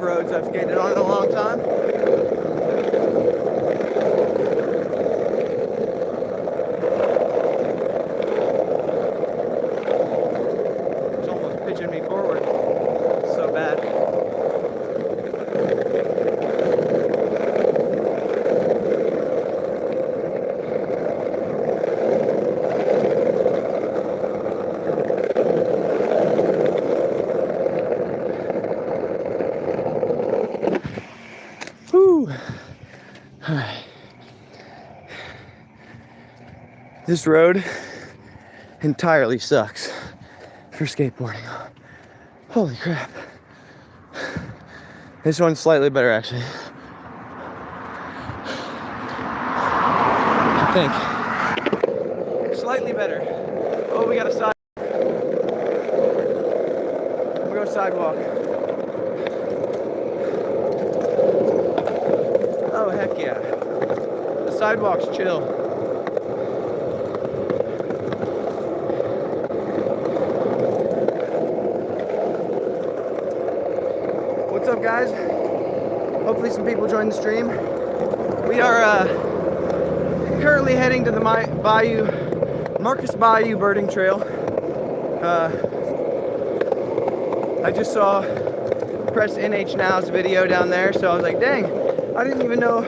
roads I've skated on in a long time. It's almost pitching me forward. So bad. Whew. All right. This road entirely sucks for skateboarding. Holy crap. This one's slightly better actually. I think. Slightly better. Oh, we got a side. We go sidewalk. Oh, heck yeah. The sidewalk's chill. What's up, guys? Hopefully some people join the stream. We are currently heading to the Marcus Bayou birding trail. I just saw Press NH Now's video down there, so I was like, dang, I didn't even know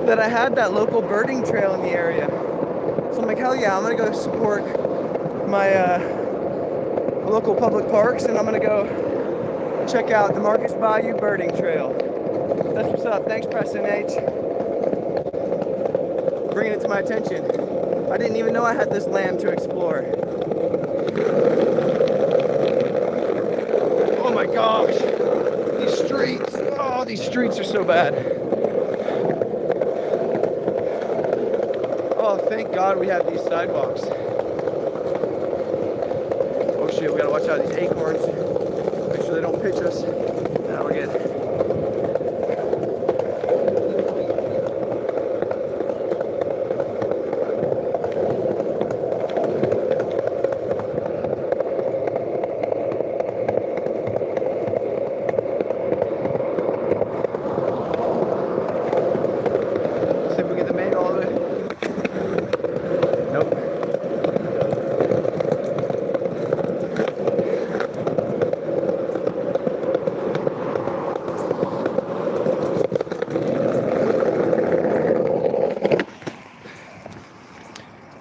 that I had that local birding trail in the area. So I'm like, hell yeah, I'm gonna go support my local public parks, and I'm gonna go check out the Marcus Bayou birding trail. That's what's up. Thanks, Press NH. Bringing it to my attention. I didn't even know I had this land to explore. Oh my gosh. These streets. Oh, these streets are so bad. Oh, thank God we have these sidewalks. Oh shit, we gotta watch out these acorns. Make sure they don't pitch us. Now we're good. See if we get the main all the way. Nope.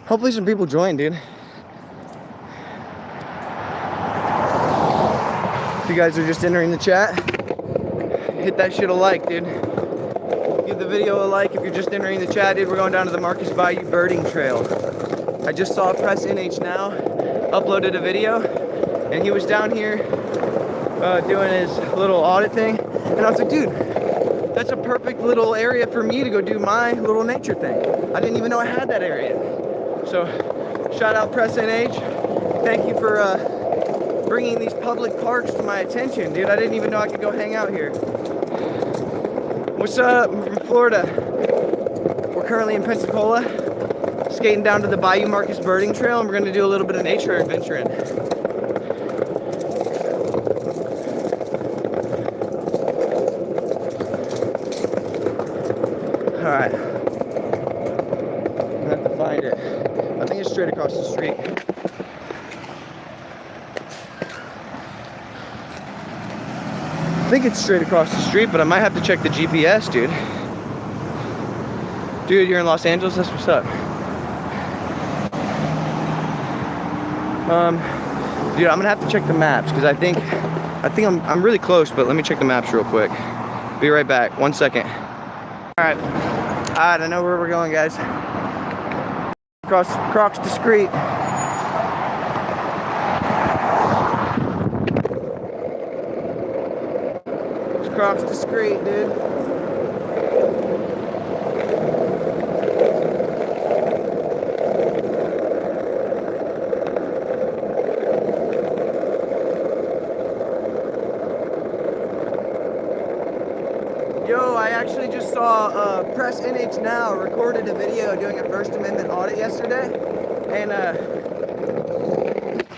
Hopefully some people join, dude. If you guys are just entering the chat, hit that shit a like, dude. Give the video a like if you're just entering the chat, dude. We're going down to the Marcus Bayou birding trail. I just saw Press NH Now uploaded a video, and he was down here doing his little audit thing, and I was like, dude, that's a perfect little area for me to go do my little nature thing. I didn't even know I had that area. So, shout out Press NH. Thank you for bringing these public parks to my attention, dude. I didn't even know I could go hang out here. What's up? I'm from Florida. We're currently in Pensacola, skating down to the Bayou Marcus birding trail, and we're going to do a little bit of nature adventuring. All right. I'm gonna have to find it. I think it's straight across the street. I think it's straight across the street, but I might have to check the GPS, dude. Dude, you're in Los Angeles? That's what's up. Dude, I'm gonna have to check the maps because I think I'm really close, but let me check the maps real quick. Be right back. 1 second. All right, I know where we're going, guys. Crocs Discreet. It's Crocs Discreet, dude. Yo, I actually just saw Press NH Now recorded a video doing a First Amendment audit yesterday, and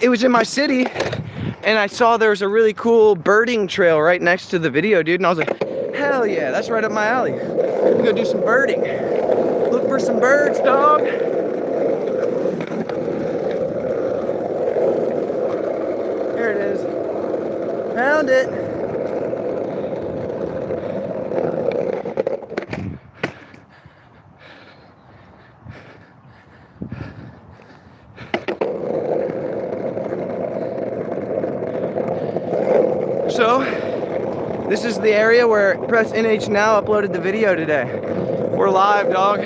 it was in my city, and I saw there was a really cool birding trail right next to the video, dude, and I was like, hell yeah, that's right up my alley. I'm gonna do some birding. Look for some birds, dog. Here it is. Found it. So, this is the area where Press NH Now uploaded the video today. We're live, dog.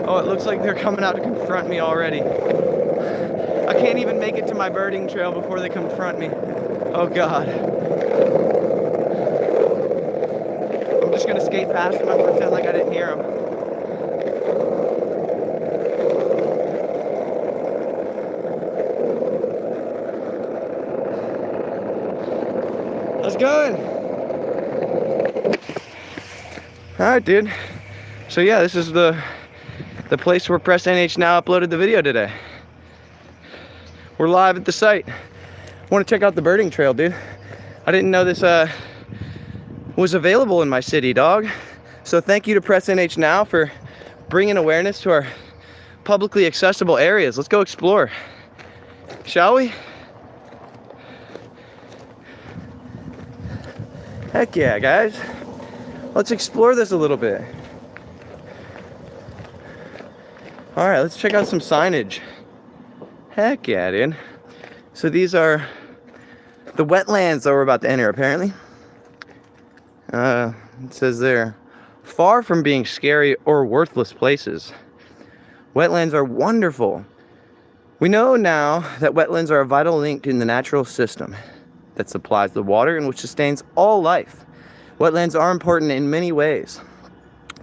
Oh, it looks like they're coming out to confront me already. I can't even make it to my birding trail before they confront me. Oh God. I'm just gonna skate past them and pretend like I didn't hear them. How's it going? Alright, dude. So yeah, this is the place where Press NH Now uploaded the video today. We're live at the site. Want to check out the birding trail, dude. I didn't know this was available in my city, dog. So thank you to Press NH Now for bringing awareness to our publicly accessible areas. Let's go explore, shall we? Heck yeah, guys. Let's explore this a little bit. All right, let's check out some signage. Heck yeah, dude. So these are the wetlands that we're about to enter, apparently. It says they're far from being scary or worthless places. Wetlands are wonderful. We know now that wetlands are a vital link in the natural system that supplies the water and which sustains all life. Wetlands are important in many ways.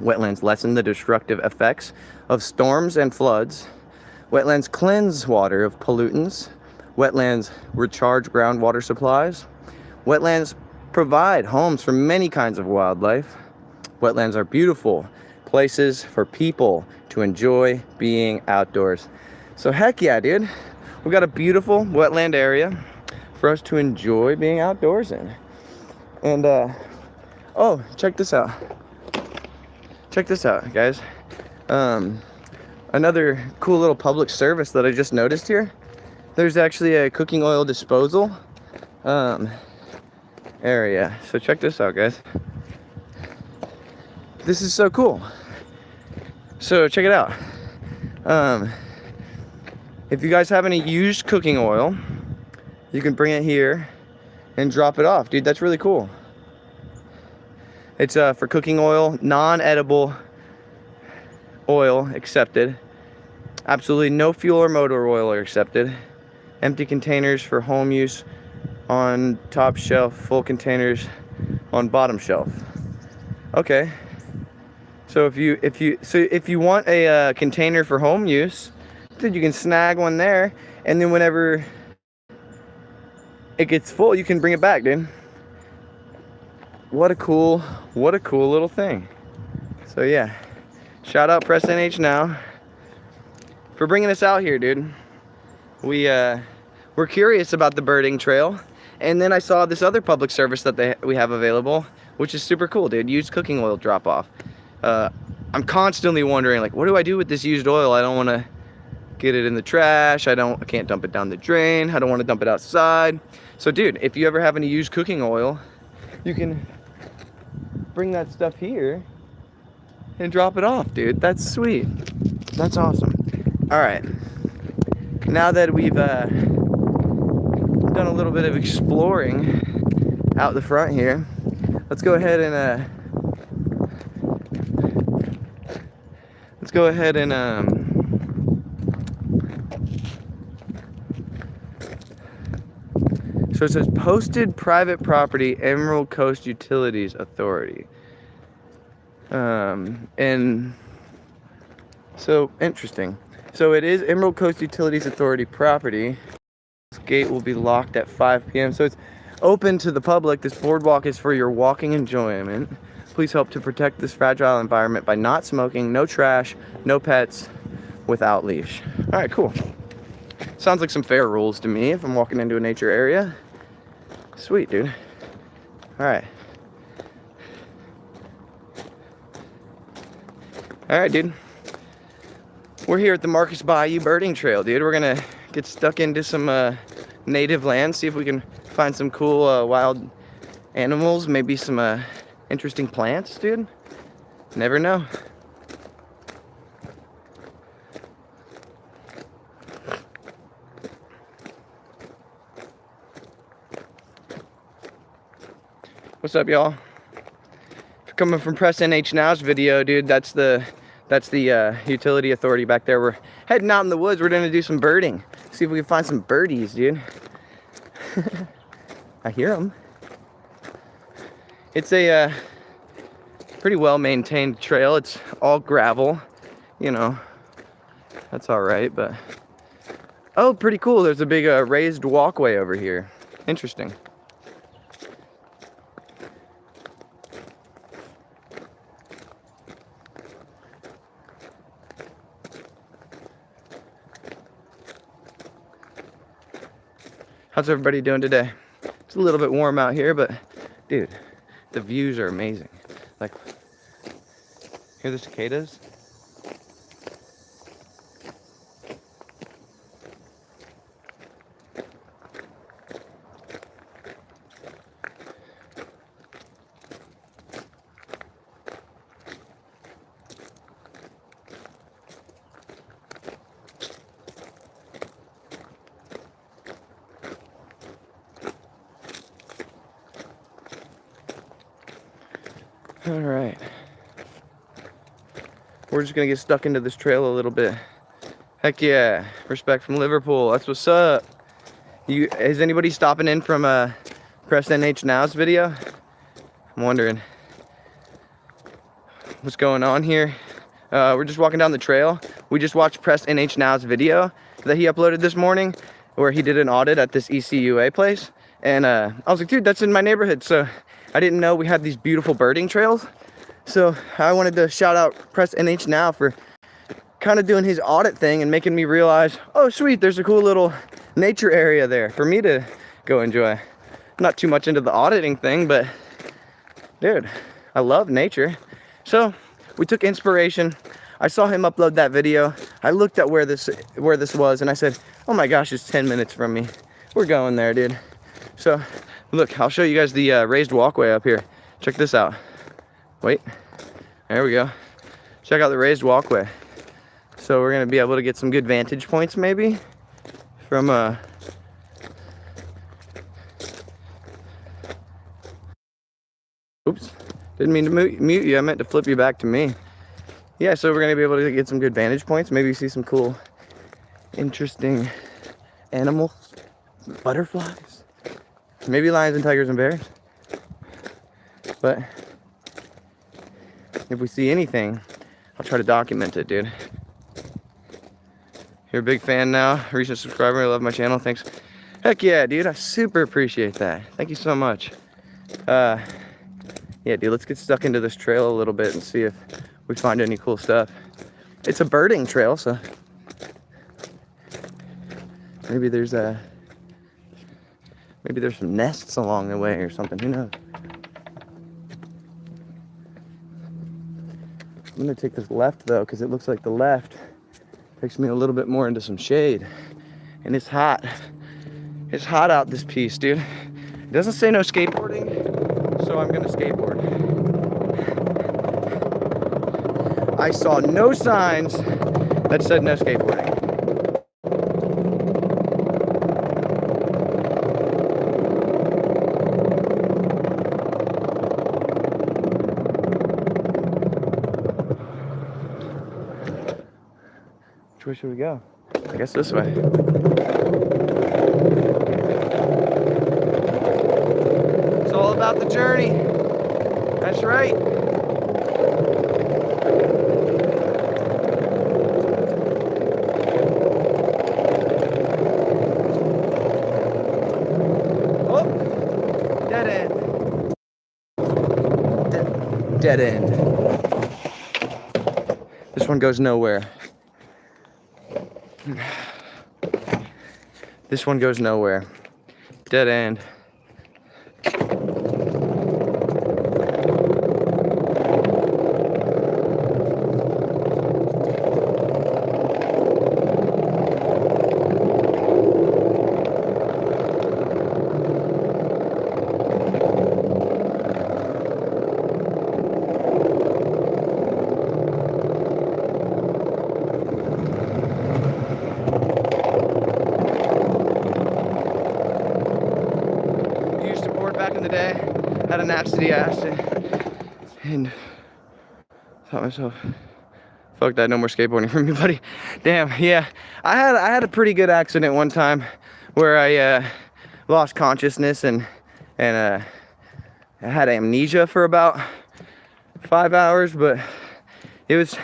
Wetlands lessen the destructive effects of storms and floods. Wetlands cleanse water of pollutants. Wetlands recharge groundwater supplies. Wetlands provide homes for many kinds of wildlife. Wetlands are beautiful places for people to enjoy being outdoors. So heck yeah, dude. We've got a beautiful wetland area for us to enjoy being outdoors in. And oh, check this out. Check this out, guys. Another cool little public service that I just noticed here. There's actually a cooking oil disposal area. So check this out, guys. This is so cool. So check it out. If you guys have any used cooking oil, you can bring it here and drop it off. Dude, that's really cool. It's for cooking oil, non-edible oil accepted. Absolutely no fuel or motor oil are accepted. Empty containers for home use on top shelf, full containers on bottom shelf. Okay. So if you want a container for home use, then you can snag one there, and then whenever it gets full, you can bring it back, dude. What a cool little thing. So yeah, shout out Press NH Now for bringing us out here, dude. We're curious about the birding trail, and then I saw this other public service that we have available, which is super cool, dude. Used cooking oil drop off. I'm constantly wondering, like, what do I do with this used oil? I don't want to get it in the trash. I can't dump it down the drain. I don't want to dump it outside. So dude, if you ever have any used cooking oil, you can bring that stuff here and drop it off, dude. That's sweet. That's awesome. All right, now that we've done a little bit of exploring out the front here, let's go ahead and so it says posted private property, Emerald Coast Utilities Authority. And so interesting. So it is Emerald Coast Utilities Authority property. This gate will be locked at 5 p.m. So it's open to the public. This boardwalk is for your walking enjoyment. Please help to protect this fragile environment by not smoking, no trash, no pets, without leash. All right, cool. Sounds like some fair rules to me if I'm walking into a nature area. Sweet, dude. All right. All right, dude. We're here at the Marcus Bayou Birding Trail, dude. We're gonna get stuck into some native land, see if we can find some cool wild animals, maybe some interesting plants, dude. Never know. What's up, y'all? Coming from Press NH Now's video, dude, that's the utility authority back there. We're heading out in the woods. We're gonna do some birding. See if we can find some birdies, dude. I hear them. It's a pretty well maintained trail. It's all gravel, you know. That's all right, but oh, pretty cool. There's a big raised walkway over here. Interesting. How's everybody doing today? It's a little bit warm out here, but dude, the views are amazing. Like, hear the cicadas? All right, we're just gonna get stuck into this trail a little bit. Heck yeah, respect from Liverpool. That's what's up. Is anybody stopping in from Press NH Now's video? I'm wondering what's going on here. We're just walking down the trail. We just watched Press NH Now's video that he uploaded this morning, where he did an audit at this ECUA place, and I was like, dude, that's in my neighborhood. So I didn't know we had these beautiful birding trails. So I wanted to shout out Press NH Now for kind of doing his audit thing and making me realize, oh sweet, there's a cool little nature area there for me to go enjoy. I'm not too much into the auditing thing, but dude, I love nature. So we took inspiration. I saw him upload that video. I looked at where this was, and I said, oh my gosh, it's 10 minutes from me. We're going there, dude. So look, I'll show you guys the raised walkway up here. Check this out. Wait, there we go. Check out the raised walkway. So we're gonna be able to get some good vantage points maybe from oops, didn't mean to mute you. I meant to flip you back to me. Yeah, so we're gonna be able to get some good vantage points. Maybe see some cool, interesting animals, butterflies, maybe lions and tigers and bears. But if we see anything, I'll try to document it, dude. You're a big fan now, recent subscriber. I love my channel. Thanks. Heck yeah, dude. I super appreciate that. Thank you so much. Yeah, dude. Let's get stuck into this trail a little bit and see if we find any cool stuff. It's a birding trail, so maybe there's some nests along the way or something. Who knows? I'm gonna take this left though, because it looks like the left takes me a little bit more into some shade. And it's hot. It's hot out this piece, dude. It doesn't say no skateboarding, so I'm gonna skateboard. I saw no signs that said no skateboarding. Which way should we go? I guess this way. It's all about the journey. That's right. Oh, dead end. Dead end. This one goes nowhere. This one goes nowhere. Dead end. Back in the day, had an accident and thought myself, fuck that, no more skateboarding for me, buddy. Damn, yeah. I had a pretty good accident one time where I lost consciousness and I had amnesia for about 5 hours, but it was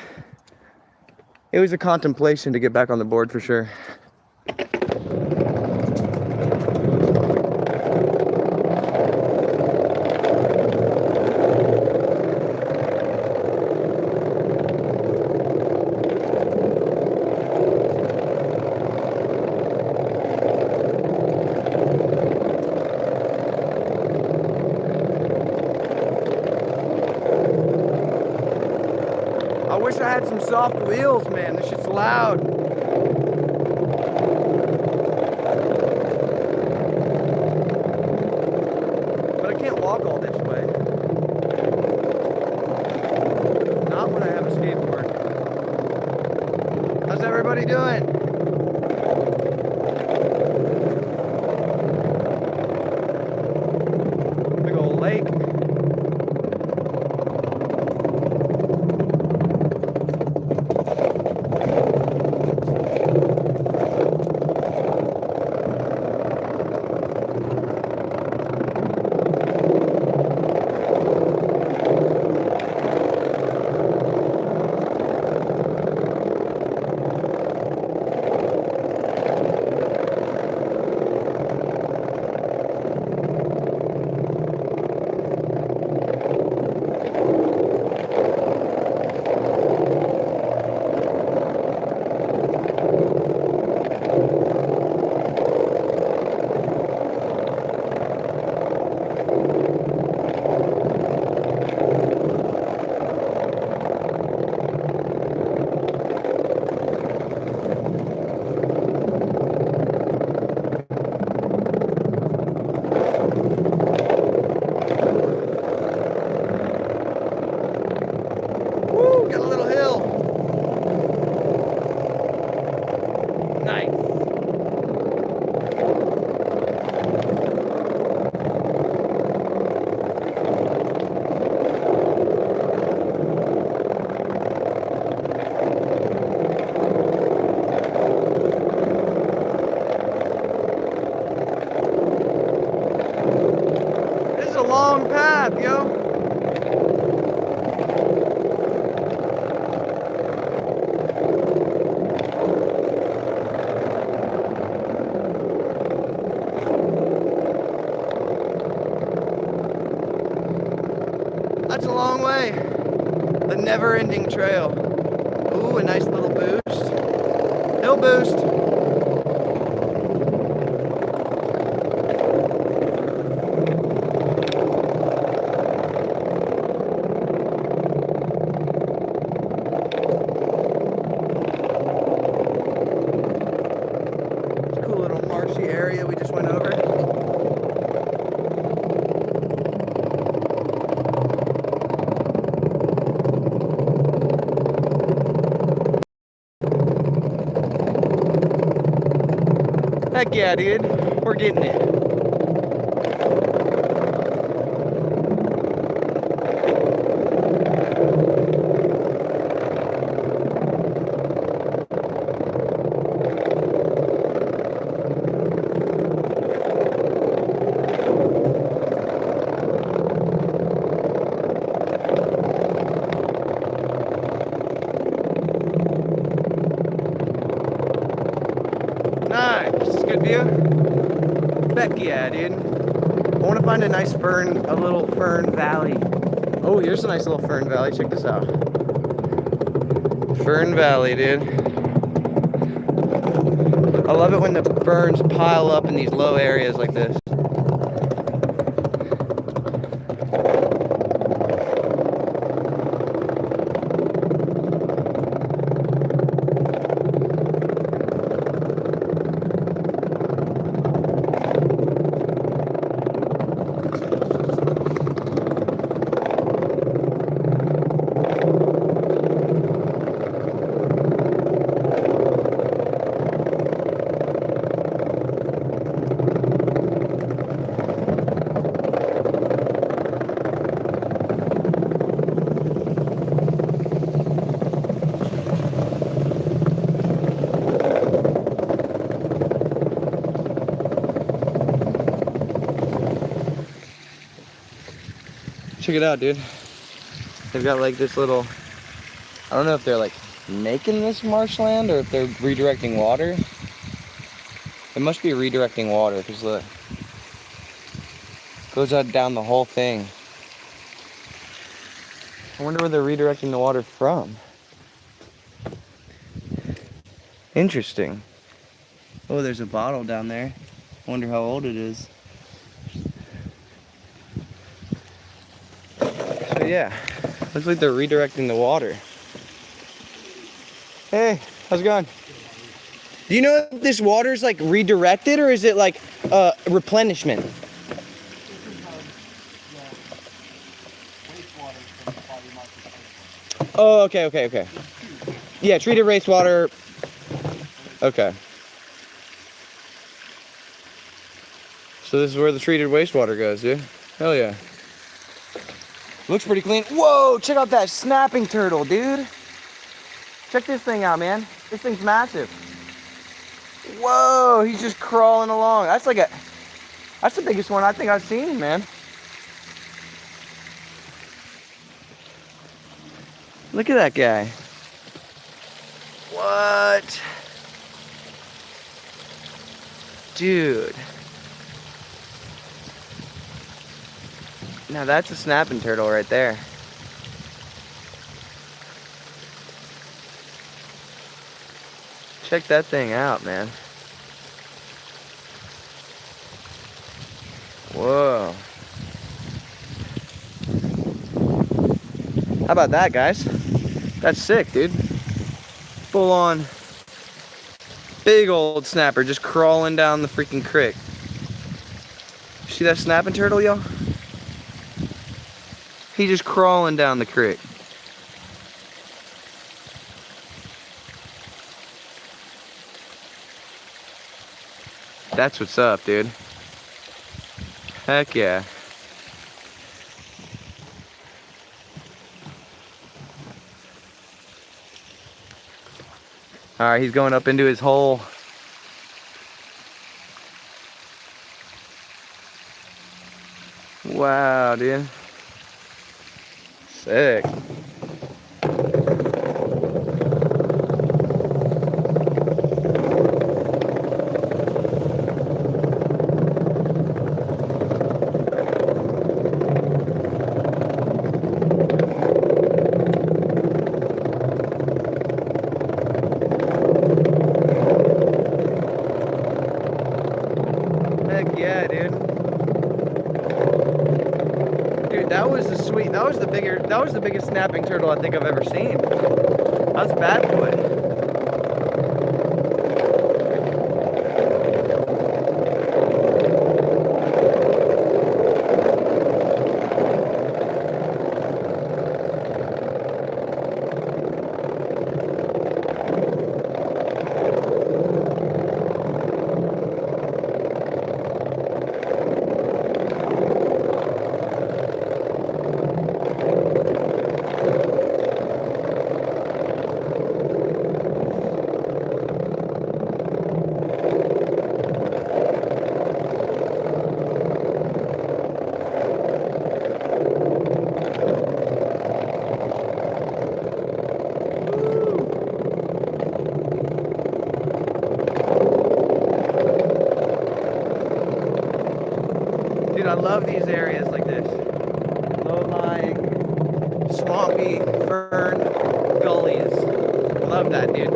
a contemplation to get back on the board for sure. I wish I had some soft wheels, man. This shit's loud. But I can't walk all this way. Not when I have a skateboard. How's everybody doing? Big old lake. Got a little hill. Nice. This is a long path, yo. That's a long way. The never-ending trail. Ooh, a nice little boost. Hill boost. Cool little marshy area we just went over. Heck yeah, dude. We're getting it. Nice. Good view. Heck yeah, dude. I want to find a nice a little fern valley. Oh, here's a nice little fern valley. Check this out. Fern Valley, dude. I love it when the ferns pile up in these low areas like this. Check it out, dude. They've got like this little, I don't know if they're like making this marshland or if they're redirecting water. It must be redirecting water because look, goes out down the whole thing. I wonder where they're redirecting the water from. Interesting. Oh, there's a bottle down there. I wonder how old it is. So yeah, looks like they're redirecting the water. Hey, how's it going? Do you know if this water is like redirected or is it like replenishment? Oh, okay. Yeah, treated wastewater. Okay. So this is where the treated wastewater goes, dude. Hell yeah. Looks pretty clean. Whoa, check out that snapping turtle, dude. Check this thing out, man. This thing's massive. Whoa, he's just crawling along. That's the biggest one I think I've seen, man. Look at that guy. What? Dude. Now that's a snapping turtle right there. Check that thing out, man. Whoa. How about that, guys? That's sick, dude. Full on big old snapper just crawling down the freaking creek. See that snapping turtle, y'all? He's just crawling down the creek. That's what's up, dude. Heck yeah. All right, he's going up into his hole. Wow, dude. Sick. Heck yeah, dude. Dude, that was the biggest snapping turtle I think I've ever seen. That's bad boy. Dude, I love these areas like this. Low-lying, swampy, fern, gullies. Love that, dude.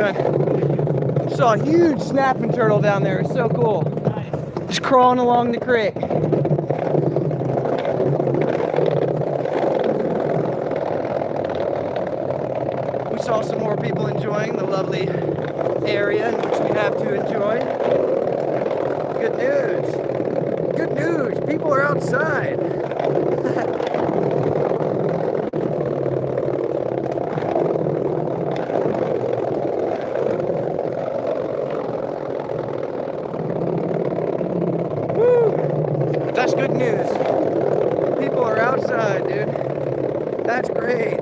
doing? Saw a huge snapping turtle down there. It's so cool. Just crawling along the creek. We saw some more people enjoying the lovely area in which we have to enjoy. Good news. Good news. People are outside. Woo! That's good news. People are outside, dude. That's great.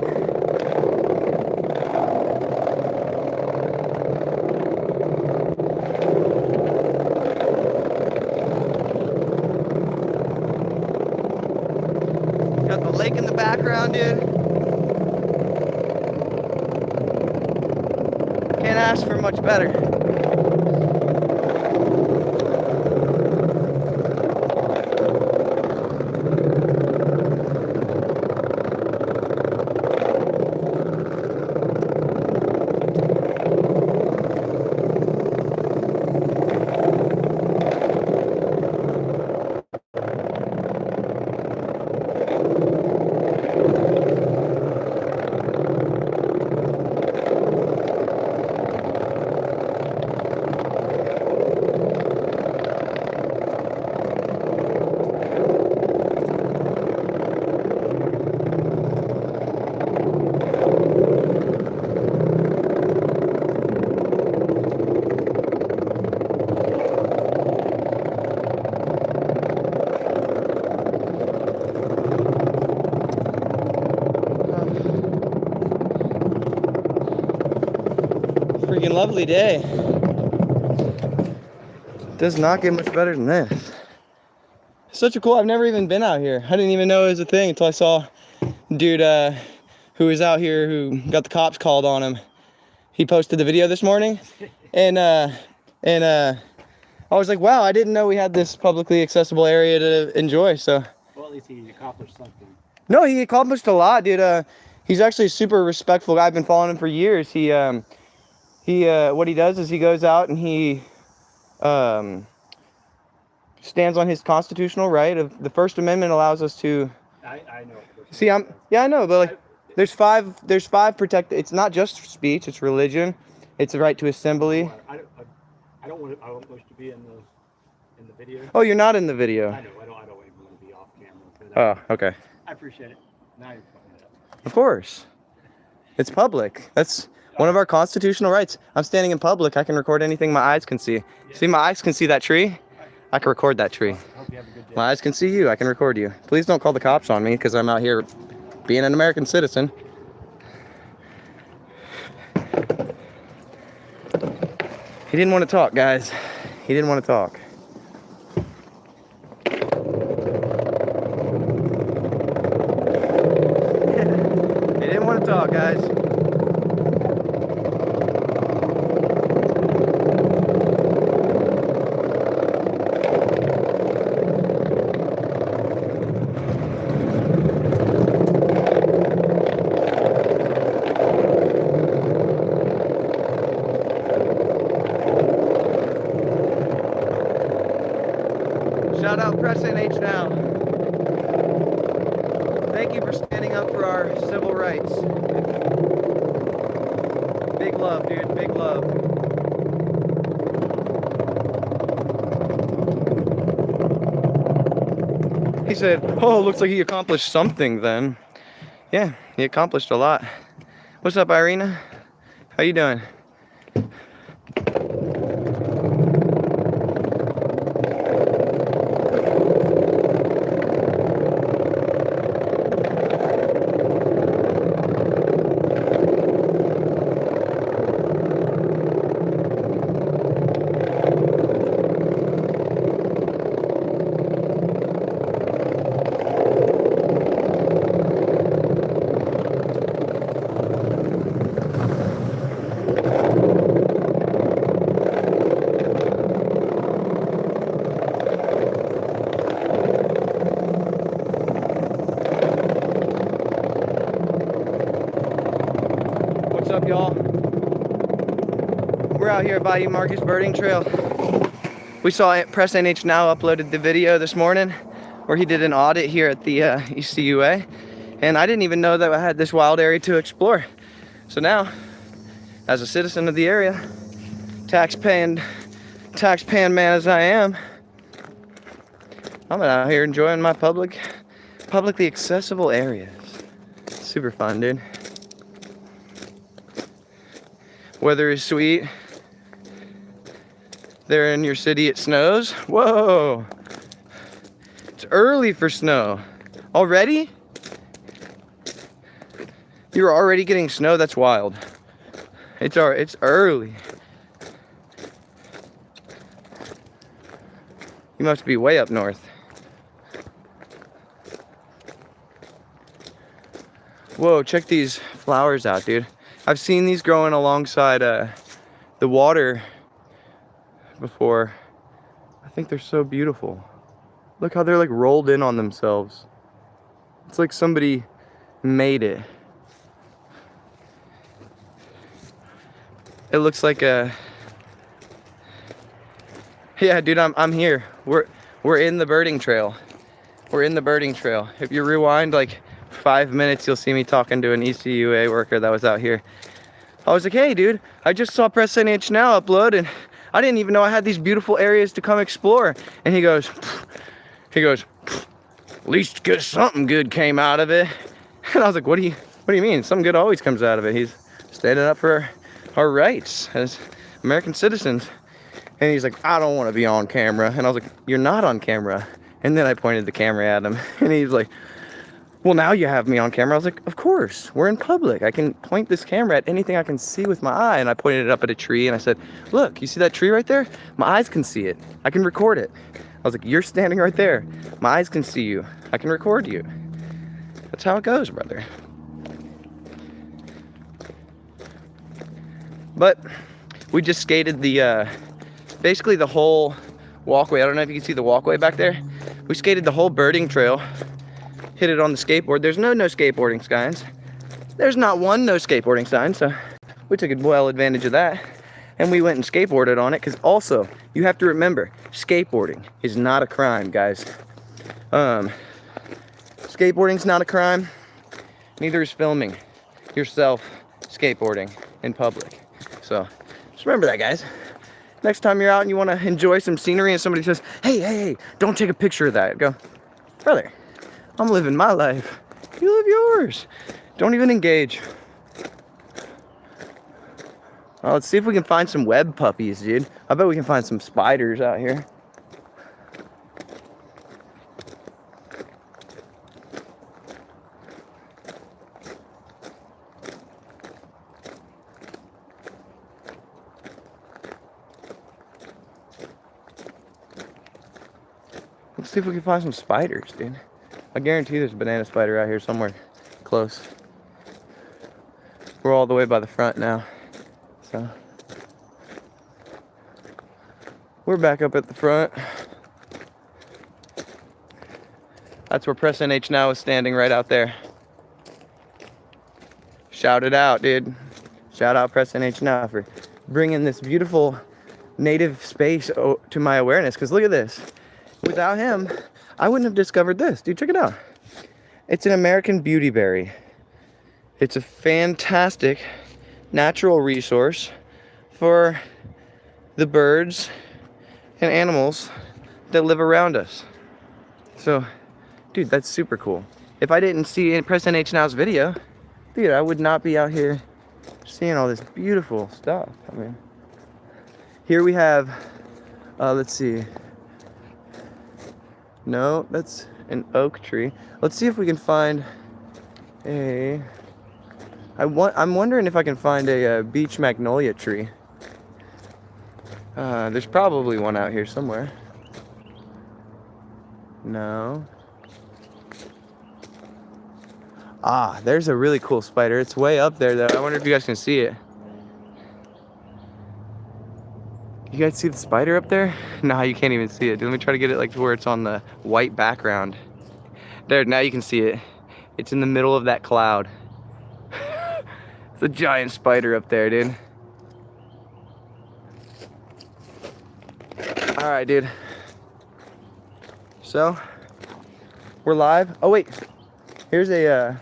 Got the lake in the background, dude. Can't ask for much better. Freaking lovely day. Does not get much better than this. Such a cool, I've never even been out here. I didn't even know it was a thing until I saw a dude who was out here who got the cops called on him. He posted the video this morning and I was like, wow, I didn't know we had this publicly accessible area to enjoy. So well, at least he accomplished something. No, he accomplished a lot, dude. He's actually a super respectful guy. I've been following him for years. He what he does is he goes out and he stands on his constitutional right of the First Amendment allows us to. I know. See, I know, but like, there's five protected. It's not just speech. It's religion. It's the right to assembly. I don't want to be in the video. Oh, you're not in the video. I know. I don't even want to be off camera. Oh, okay. I appreciate it. Now you're pointing it up. Of course. It's public. That's one of our constitutional rights. I'm standing in public. I can record anything my eyes can see. Yeah. See, my eyes can see that tree. I can record that tree. I hope you have a good day. My eyes can see you. I can record you. Please don't call the cops on me because I'm out here being an American citizen. He didn't want to talk, guys. He didn't want to talk. He didn't want to talk, guys. Shout out Press NH Now. Thank you for standing up for our civil rights. Big love, dude. Big love. He said, oh, looks like he accomplished something then. Yeah, he accomplished a lot. What's up, Irina? How you doing? What's up, y'all? We're out here at Bayou Marcus Birding Trail. We saw Press NH Now uploaded the video this morning where he did an audit here at the ECUA, and I didn't even know that I had this wild area to explore. So now, as a citizen of the area, tax-paying man as I am, I'm out here enjoying my publicly accessible areas. Super fun, dude. Weather is sweet. There in your city it snows. Whoa! It's early for snow. Already? You're already getting snow? That's wild. It's early. You must be way up north. Whoa, check these flowers out, dude. I've seen these growing alongside the water before. I think they're so beautiful. Look how they're like rolled in on themselves. It's like somebody made it. It looks like a... Yeah, dude, I'm here. We're in the birding trail. We're in the birding trail. If you rewind like 5 minutes, you'll see me talking to an ECUA worker that was out here. I was like, hey dude, I just saw Press NH Now upload and I didn't even know I had these beautiful areas to come explore. And he goes, at least something good came out of it. And I was like, what do you mean? Something good always comes out of it. He's standing up for our rights as American citizens. And he's like, I don't want to be on camera. And I was like, you're not on camera. And then I pointed the camera at him and he's like, well, now you have me on camera. I was like, of course, we're in public. I can point this camera at anything I can see with my eye. And I pointed it up at a tree and I said, look, you see that tree right there? My eyes can see it. I can record it. I was like, you're standing right there. My eyes can see you. I can record you. That's how it goes, brother. But we just skated the, basically the whole walkway. I don't know if you can see the walkway back there. We skated the whole birding trail. Hit it on the skateboard. There's no skateboarding signs. There's not one no skateboarding sign, so we took well advantage of that. And we went and skateboarded on it, because also, you have to remember, skateboarding is not a crime, guys. Skateboarding's not a crime. Neither is filming yourself skateboarding in public. So, just remember that, guys. Next time you're out and you want to enjoy some scenery and somebody says, hey, don't take a picture of that. Go, brother, I'm living my life. You live yours. Don't even engage. Well, let's see if we can find some web puppies, dude. I bet we can find some spiders out here. Let's see if we can find some spiders, dude. I guarantee there's a banana spider out here somewhere close. We're all the way by the front now. So we're back up at the front. That's where Press NH Now is standing, right out there. Shout it out, dude. Shout out Press NH Now for bringing this beautiful native space to my awareness. Because look at this. Without him, I wouldn't have discovered this. Dude, check it out. It's an American beautyberry. It's a fantastic natural resource for the birds and animals that live around us. So, dude, that's super cool. If I didn't see Press NH Now's video, dude, I would not be out here seeing all this beautiful stuff. I mean, here we have, let's see. No, that's an oak tree. Let's see if we can find a... I'm wondering if I can find a beach magnolia tree. There's probably one out here somewhere. No. Ah, there's a really cool spider. It's way up there though. I wonder if you guys can see it. You guys see the spider up there? No, you can't even see it. Let me try to get it like to where it's on the white background. There, now you can see it. It's in the middle of that cloud. It's a giant spider up there, dude. All right, dude. So we're live. Oh wait, here's a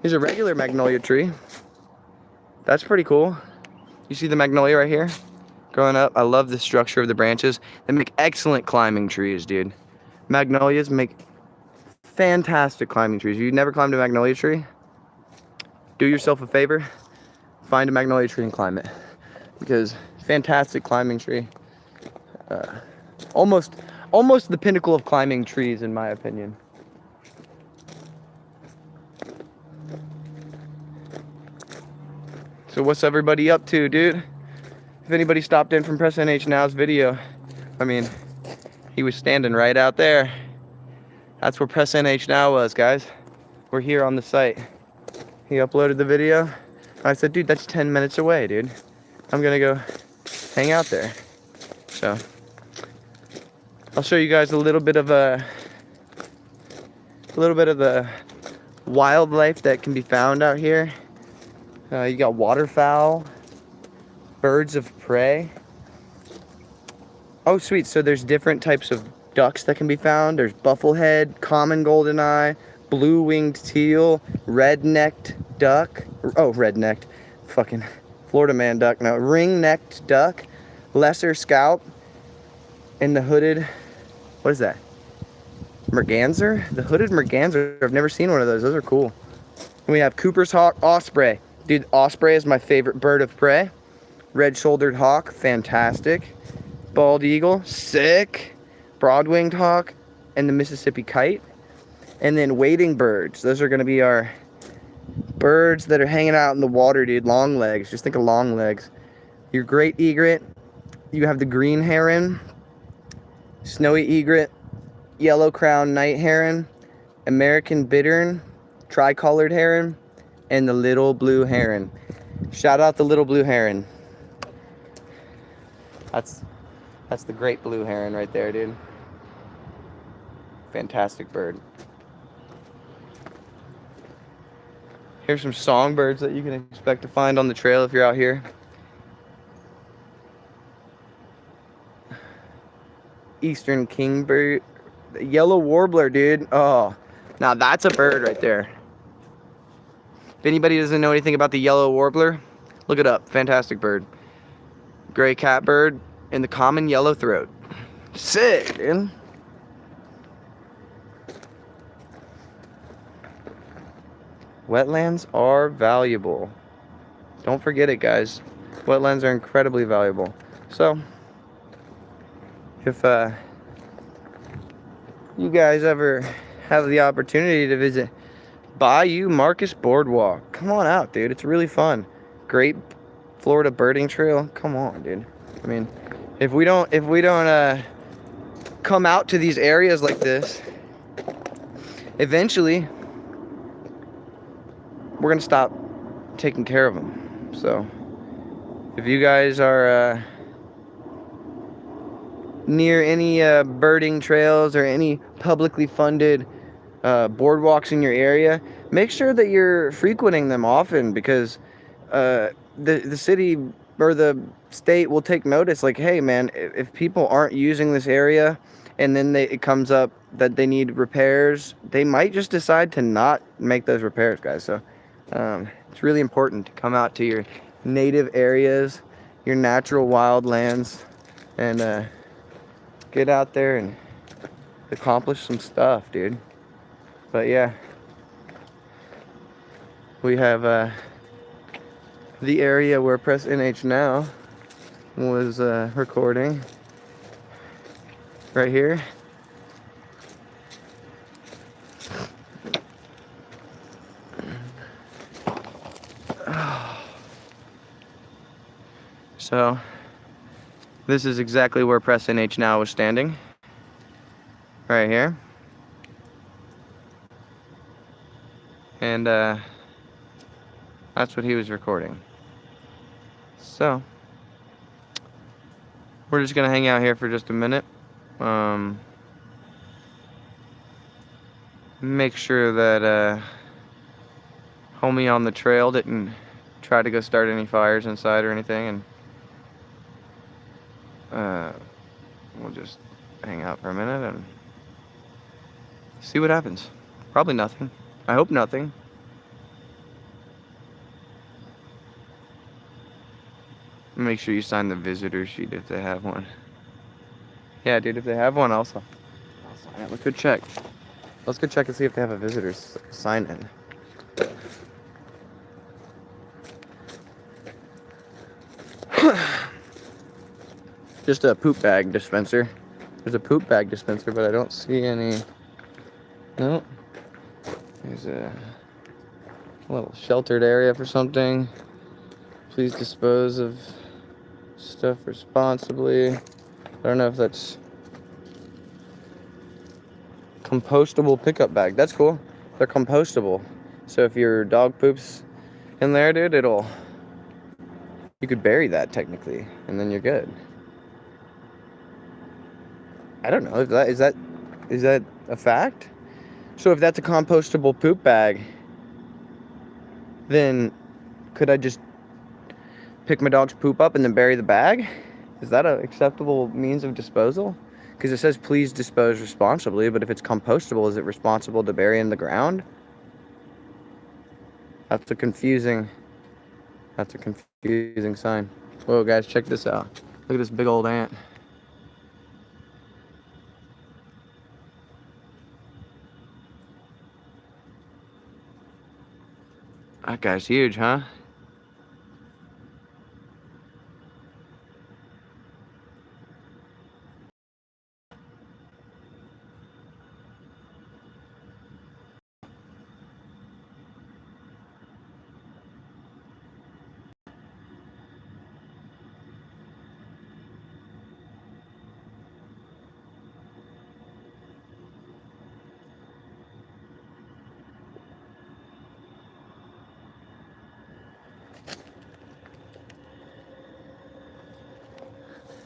regular magnolia tree. That's pretty cool. You see the magnolia right here? Growing up, I love the structure of the branches. They make excellent climbing trees, dude. Magnolias make fantastic climbing trees. If you've never climbed a magnolia tree, do yourself a favor, find a magnolia tree and climb it. Because fantastic climbing tree. Almost the pinnacle of climbing trees, in my opinion. So what's everybody up to, dude? If anybody stopped in from Press NH Now's video, I mean, he was standing right out there. That's where Press NH Now was, guys. We're here on the site. He uploaded the video. I said, dude, that's 10 minutes away, dude. I'm gonna go hang out there. So I'll show you guys a little bit of the wildlife that can be found out here. You got waterfowl, birds of prey. Oh, sweet. So there's different types of ducks that can be found. There's bufflehead, common goldeneye, blue-winged teal, red-necked duck. Oh, red-necked. Fucking Florida man duck. No, ring-necked duck, lesser scaup, and the hooded, what is that? Merganser? The hooded merganser. I've never seen one of those. Those are cool. And we have Cooper's hawk, osprey. Dude, osprey is my favorite bird of prey. Red-shouldered hawk, fantastic. Bald eagle, sick. Broad-winged hawk, and the Mississippi kite. And then wading birds. Those are gonna be our birds that are hanging out in the water, dude. Long legs. Just think of long legs. Your great egret. You have the green heron, snowy egret, yellow crowned night heron, American bittern, tricolored heron, and the little blue heron. Shout out the little blue heron. That's the great blue heron right there, dude. Fantastic bird. Here's some songbirds that you can expect to find on the trail if you're out here. Eastern kingbird, yellow warbler, dude. Oh, now that's a bird right there. If anybody doesn't know anything about the yellow warbler, look it up. Fantastic bird. Gray catbird and the common yellow throat. Sick, dude. Wetlands are valuable. Don't forget it, guys. Wetlands are incredibly valuable. So, if you guys ever have the opportunity to visit Bayou Marcus Boardwalk, come on out, dude. It's really fun. Great Florida birding trail. Come on, dude. I mean, if we don't come out to these areas like this, eventually we're gonna stop taking care of them. So if you guys are near any birding trails or any publicly funded boardwalks in your area, make sure that you're frequenting them often, because the city or the state will take notice, like, hey man, if people aren't using this area and then it comes up that they need repairs, they might just decide to not make those repairs, guys. So it's really important to come out to your native areas, your natural wildlands, and get out there and accomplish some stuff, dude. But yeah, we have the area where Press NH Now was recording right here. So this is exactly where Press NH Now was standing, right here. And that's what he was recording. So we're just gonna hang out here for just a minute. Make sure that homie on the trail didn't try to go start any fires inside or anything, and we'll just hang out for a minute and see what happens. Probably nothing. I hope nothing. Make sure you sign the visitor sheet if they have one. Yeah, dude, if they have one, I'll sign it. Let's go check. Let's go check and see if they have a visitor's sign in. Just a poop bag dispenser. There's a poop bag dispenser, but I don't see any. No. There's a little sheltered area for something. Please dispose of stuff responsibly. I don't know if that's compostable pickup bag. That's cool. They're compostable. So if your dog poops in there, dude, you could bury that technically, and then you're good. I don't know. Is that a fact? So if that's a compostable poop bag, then could I just pick my dog's poop up and then bury the bag? Is that an acceptable means of disposal? Because it says please dispose responsibly, but if it's compostable, is it responsible to bury in the ground? That's a confusing sign. Whoa, guys, check this out. Look at this big old ant. That guy's huge, huh?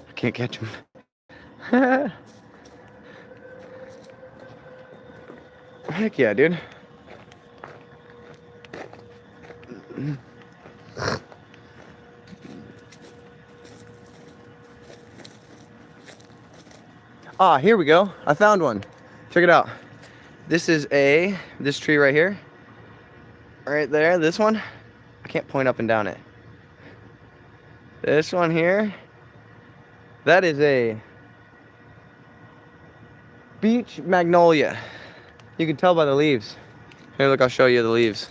I can't catch him. Heck yeah, dude. Ah, here we go. I found one. Check it out. This tree right here. Right there, this one. I can't point up and down it. This one here. That is a beach magnolia. You can tell by the leaves. Here, look, I'll show you the leaves.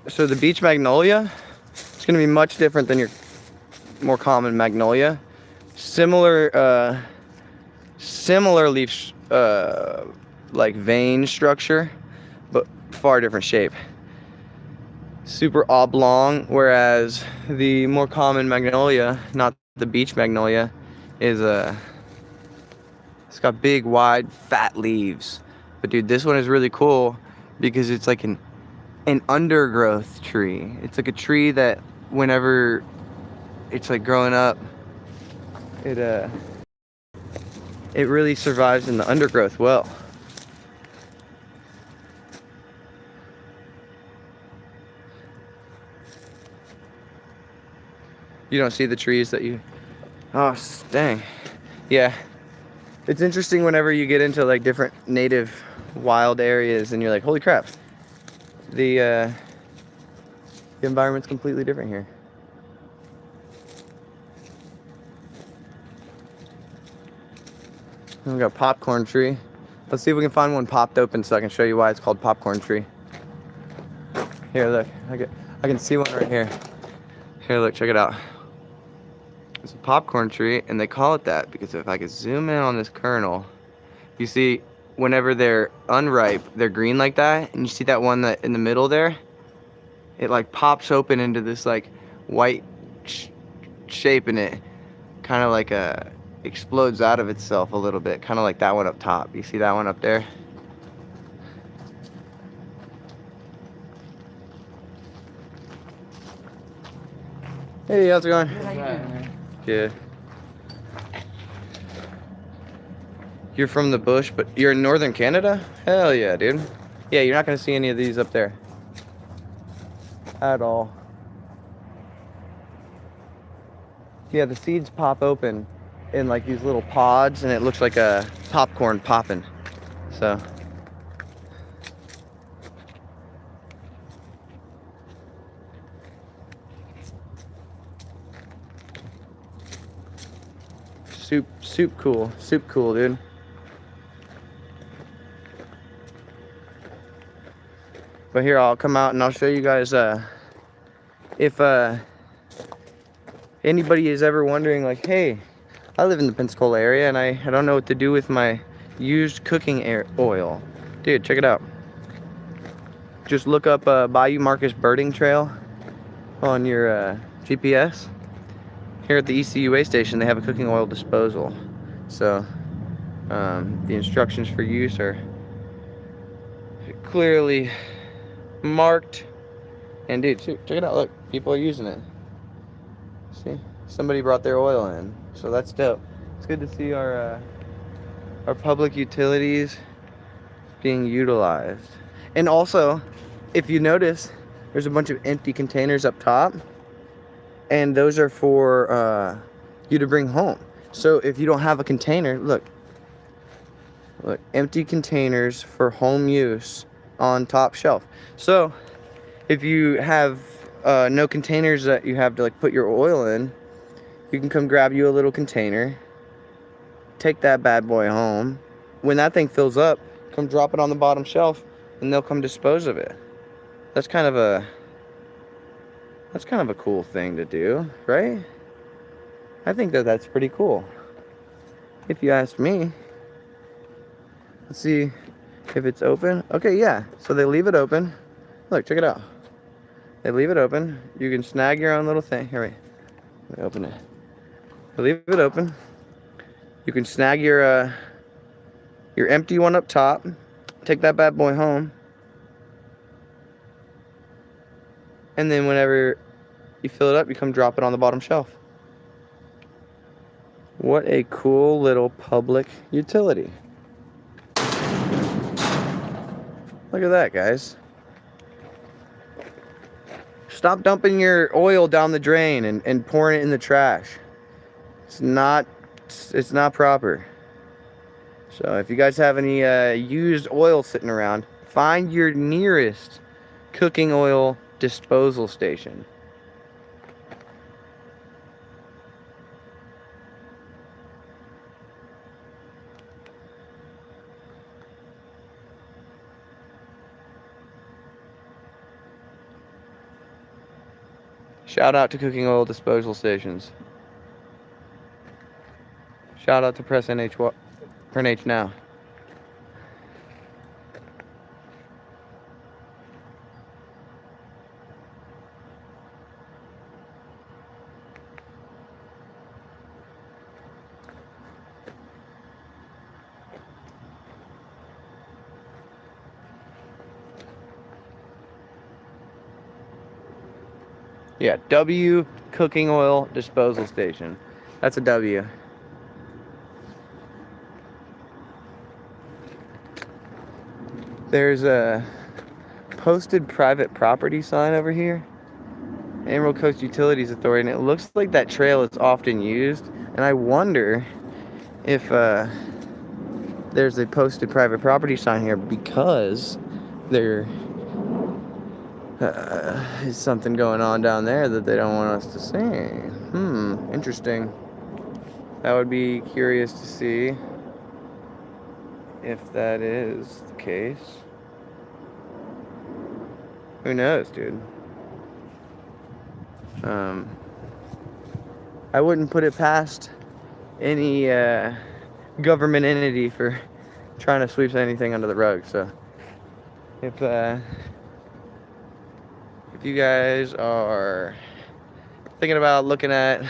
So the beach magnolia, it's gonna be much different than your more common magnolia. Similar leaf, like vein structure, but far different shape. Super oblong, whereas the more common magnolia, not the beach magnolia, it's got big, wide, fat leaves. But dude, this one is really cool because it's like an undergrowth tree. It's like a tree that whenever it's like growing up, it really survives in the undergrowth well. You don't see the trees that you... Oh, dang. Yeah. It's interesting whenever you get into like different native wild areas and you're like, holy crap. The environment's completely different here. We got a popcorn tree. Let's see if we can find one popped open so I can show you why it's called popcorn tree. Here, look. I can see one right here. Here, look, check it out. It's a popcorn tree, and they call it that because if I could zoom in on this kernel, you see whenever they're unripe, they're green like that, and you see that one that in the middle there, it like pops open into this like white shape, and it kind of like explodes out of itself a little bit, kind of like that one up top. You see that one up there? Hey, how's it going? Good, how you doing? Good. You're from the bush, but you're in northern Canada? Hell yeah, dude. Yeah, you're not gonna see any of these up there. At all. Yeah, the seeds pop open in like these little pods, and it looks like a popcorn popping. So soup cool, dude. But here, I'll come out and I'll show you guys if anybody is ever wondering, like, hey, I live in the Pensacola area and I don't know what to do with my used cooking oil. Dude, check it out. Just look up Bayou Marcus Birding Trail on your GPS. Here at the ECUA station, they have a cooking oil disposal. So the instructions for use are clearly marked. And dude, check it out. Look, people are using it. See, somebody brought their oil in, so that's dope. It's good to see our public utilities being utilized. And also, if you notice, there's a bunch of empty containers up top, and those are for you to bring home. So if you don't have a container, look, empty containers for home use on top shelf. So if you have no containers that you have to like put your oil in, you can come grab you a little container, take that bad boy home. When that thing fills up, come drop it on the bottom shelf, and they'll come dispose of it. That's kind of a cool thing to do, right? I think that's pretty cool, if you ask me. Let's see if it's open. Okay, yeah. So they leave it open. Look, check it out. They leave it open. You can snag your own little thing. Here, wait. Let me open it. They leave it open. You can snag your empty one up top. Take that bad boy home. And then whenever you fill it up, you come drop it on the bottom shelf. What a cool little public utility. Look at that, guys. Stop dumping your oil down the drain and pouring it in the trash. It's not proper. So if you guys have any used oil sitting around, find your nearest cooking oil disposal station. Shout out to cooking oil disposal stations. Shout out to Press NH now. Yeah, W cooking oil disposal station. That's a W. There's a posted private property sign over here. Emerald Coast Utilities Authority, and it looks like that trail is often used. And I wonder if there's a posted private property sign here because there is something going on down there that they don't want us to see. Interesting. That would be curious to see if that is the case. Who knows, dude? I wouldn't put it past any government entity for trying to sweep anything under the rug. So if you guys are thinking about looking at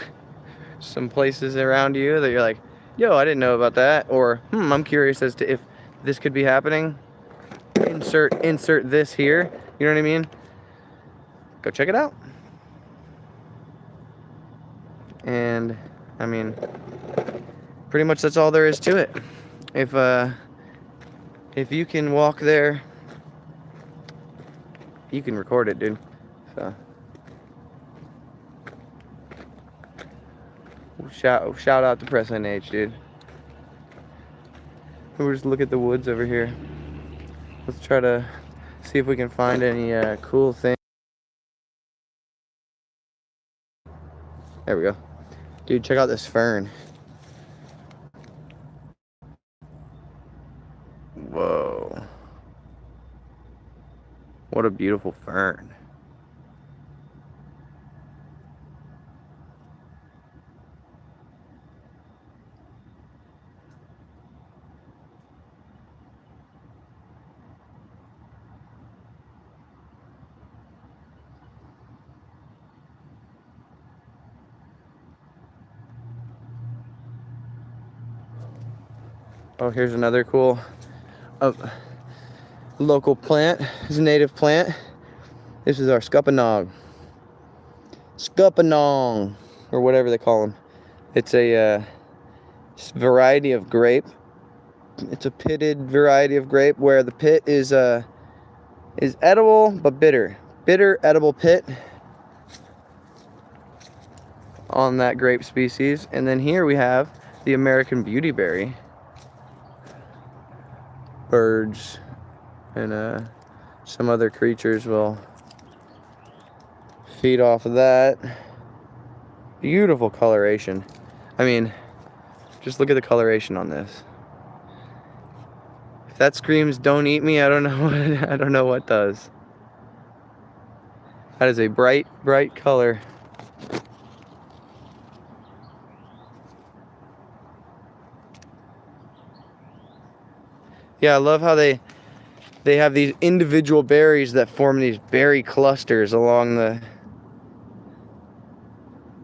some places around you that you're like, yo, I didn't know about that, or I'm curious as to if this could be happening, insert this here, you know what I mean? Go check it out. And I mean, pretty much that's all there is to it. If you can walk there, you can record it, dude. So Shout out to Press NH, dude. We'll just look at the woods over here. Let's try to see if we can find any cool things. There we go. Dude, check out this fern. Whoa. What a beautiful fern. Oh, here's another cool local plant. It's a native plant. This is our scuppernong. Scuppernong, or whatever they call them. It's a variety of grape. It's a pitted variety of grape where the pit is edible but bitter. Bitter edible pit on that grape species. And then here we have the American beautyberry. Birds and some other creatures will feed off of that. Beautiful coloration. I mean, just look at the coloration on this. If that screams "don't eat me," I don't know what I don't know what does. That is a bright, bright color. Yeah, I love how they have these individual berries that form these berry clusters along the...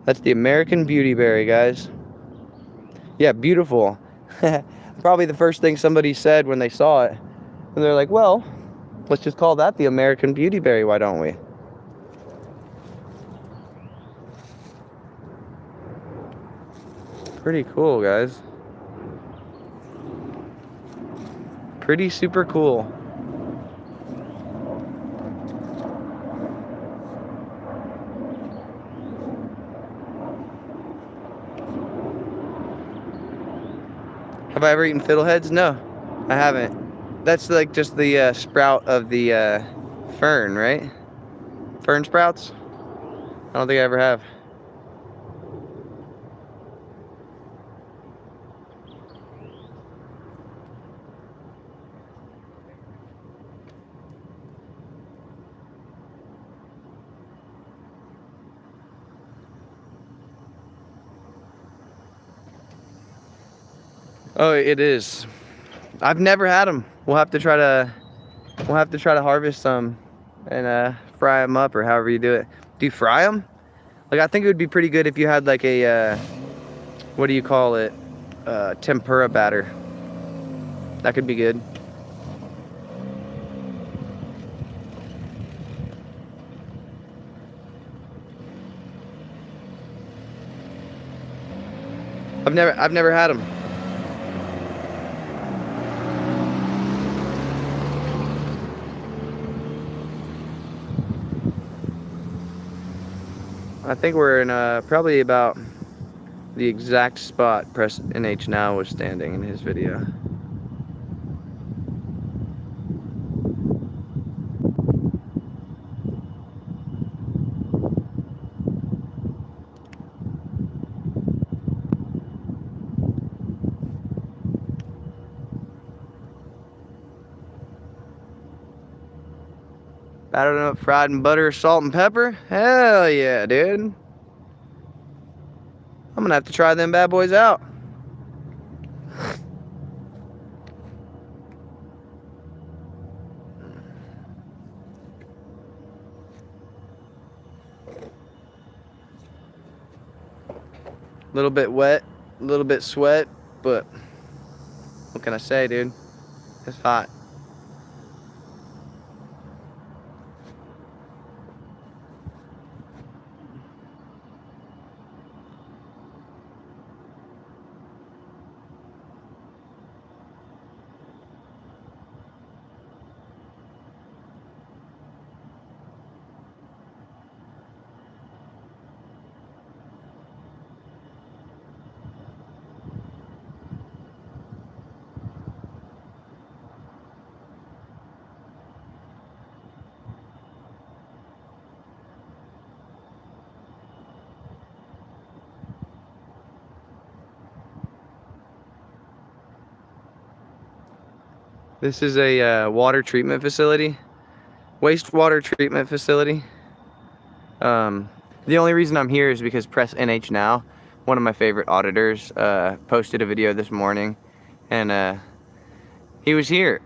That's the American beautyberry, guys. Yeah, beautiful. Probably the first thing somebody said when they saw it. And they're like, well, let's just call that the American beautyberry, why don't we? Pretty cool, guys. Pretty super cool. Have I ever eaten fiddleheads? No, I haven't. That's like just the sprout of the fern, right? Fern sprouts? I don't think I ever have. Oh, it is. I've never had them. We'll have to try to harvest some and fry them up, or however you do it. Do you fry them? Like, I think it would be pretty good if you had like a what do you call it? Tempura batter. That could be good. I've never had them. I think we're in probably about the exact spot Press NH Now was standing in his video. Battered up, fried in butter, salt, and pepper? Hell yeah, dude. I'm gonna have to try them bad boys out. A little bit wet, a little bit sweat, but what can I say, dude? It's hot. This is a water treatment facility, wastewater treatment facility. The only reason I'm here is because Press NH Now, one of my favorite auditors, posted a video this morning, and he was here,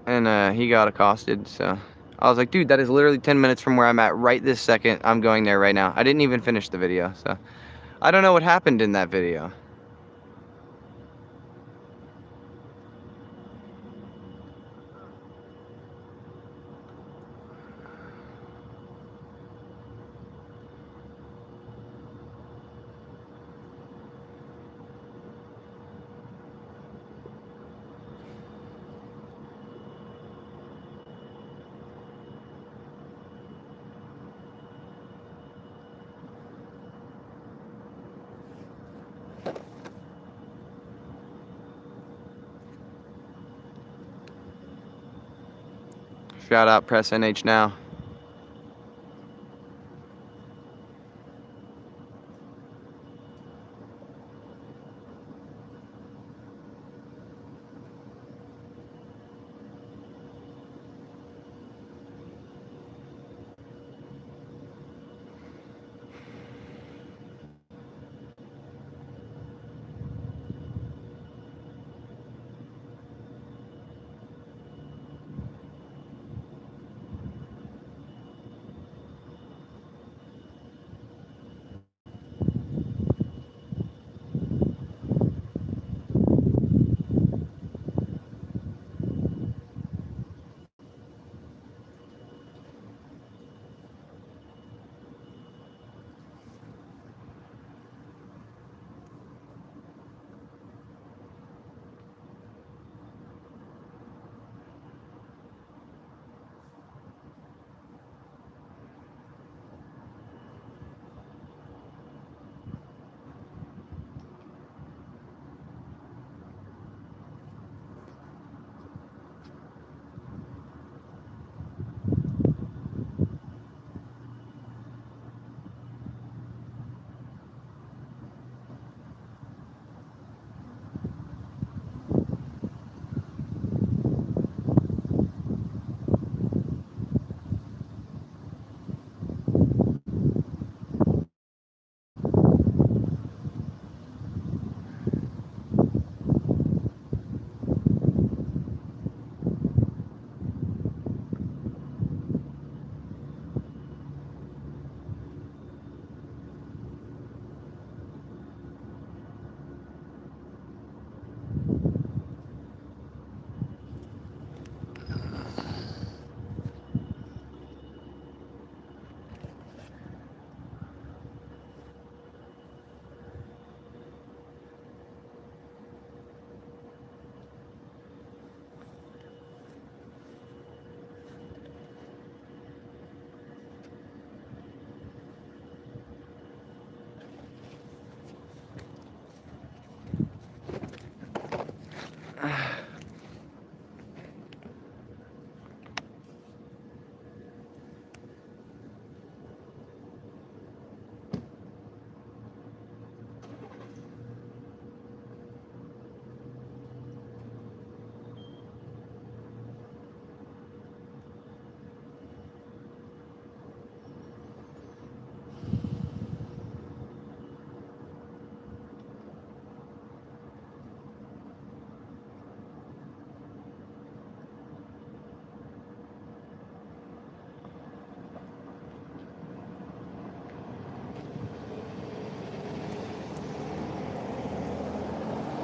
and he got accosted. So I was like, dude, that is literally 10 minutes from where I'm at right this second. I'm going there right now. I didn't even finish the video, so I don't know what happened in that video. Shout out Press NH Now.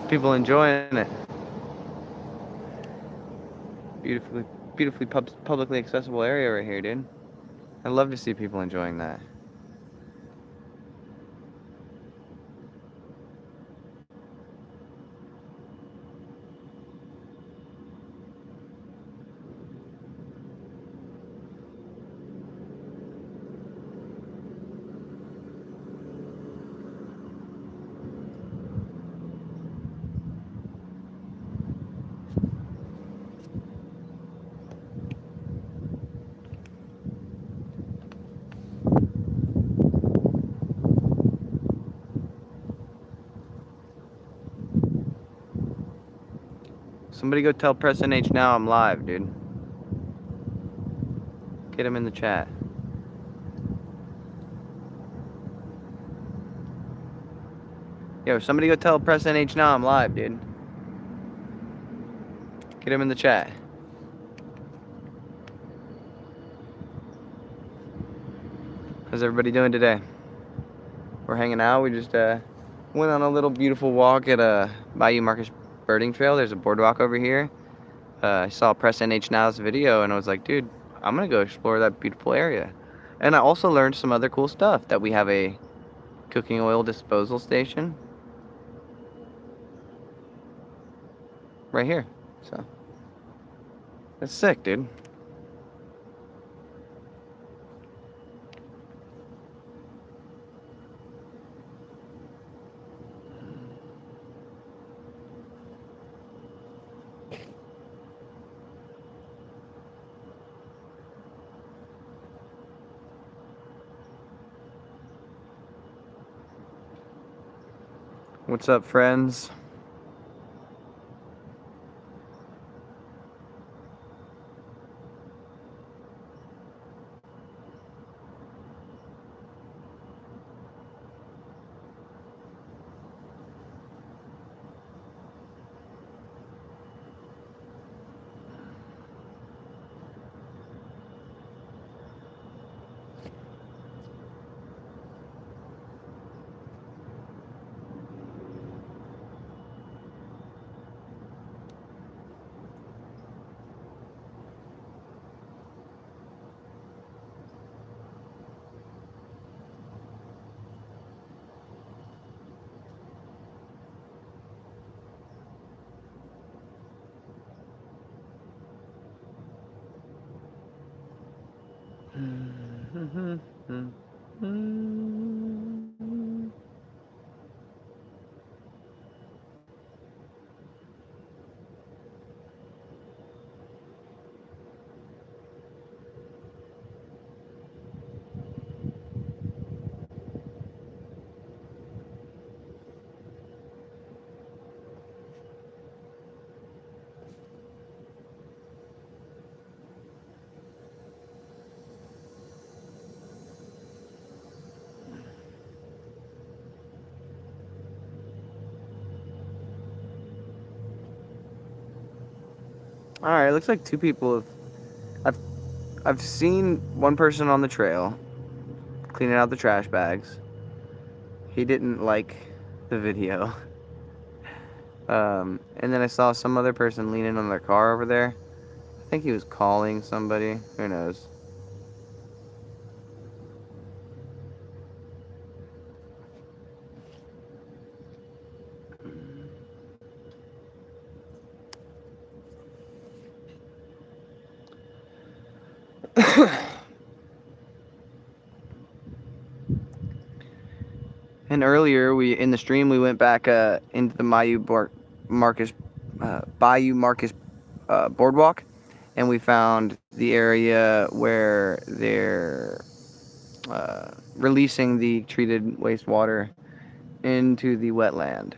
People enjoying it. Beautifully publicly accessible area right here, dude. I love to see people enjoying that. Somebody go tell Preston H now I'm live, dude. Get him in the chat. Yo, somebody go tell Preston H now I'm live, dude. Get him in the chat. How's everybody doing today? We're hanging out. We just went on a little beautiful walk at Bayou Marcus Birding Trail. There's a boardwalk over here. I saw Preston H Now's video and I was like, dude, I'm gonna go explore that beautiful area. And I also learned some other cool stuff, that we have a cooking oil disposal station right here. So that's sick, dude. What's up, friends? All right, looks like two people have. I've seen one person on the trail cleaning out the trash bags. He didn't like the video. And then I saw some other person leaning on their car over there. I think he was calling somebody. Who knows? And earlier, in the stream, we went back into the Bayou Marcus boardwalk, and we found the area where they're releasing the treated wastewater into the wetland.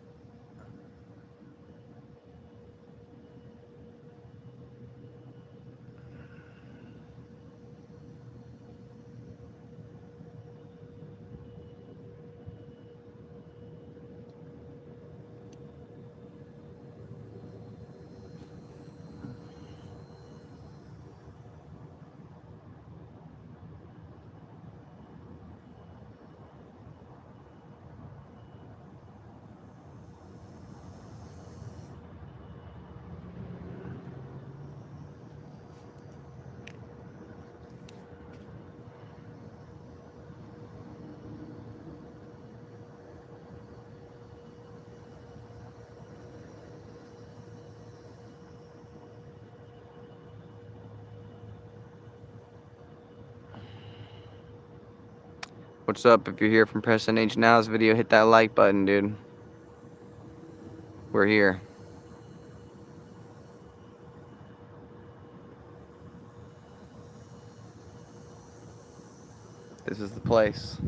What's up? If you're here from Preston H Now's video, hit that like button, dude. We're here. This is the place.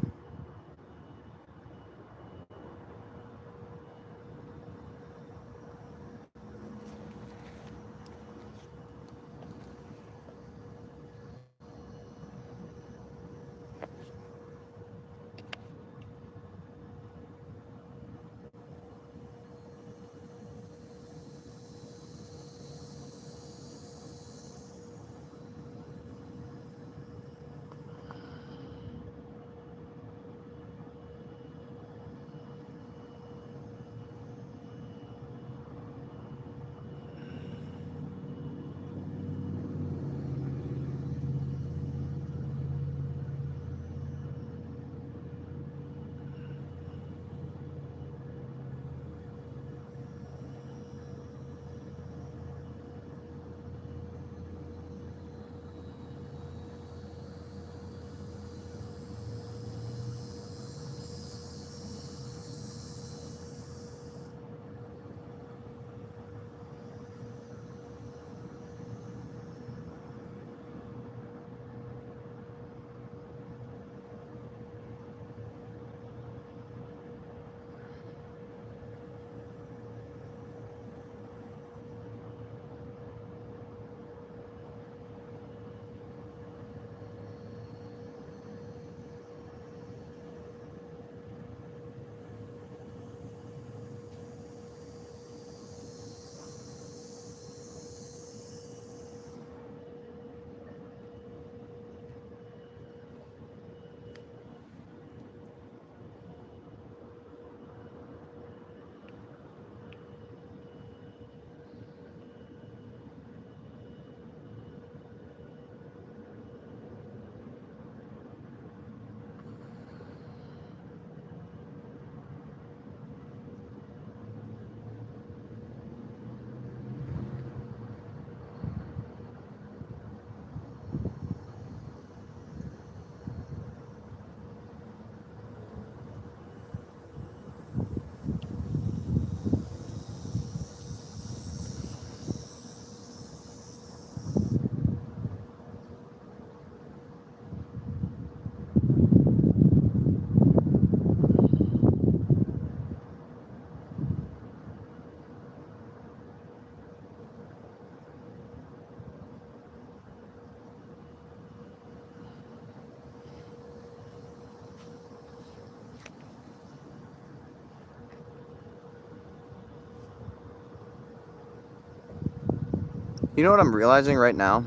You know what I'm realizing right now?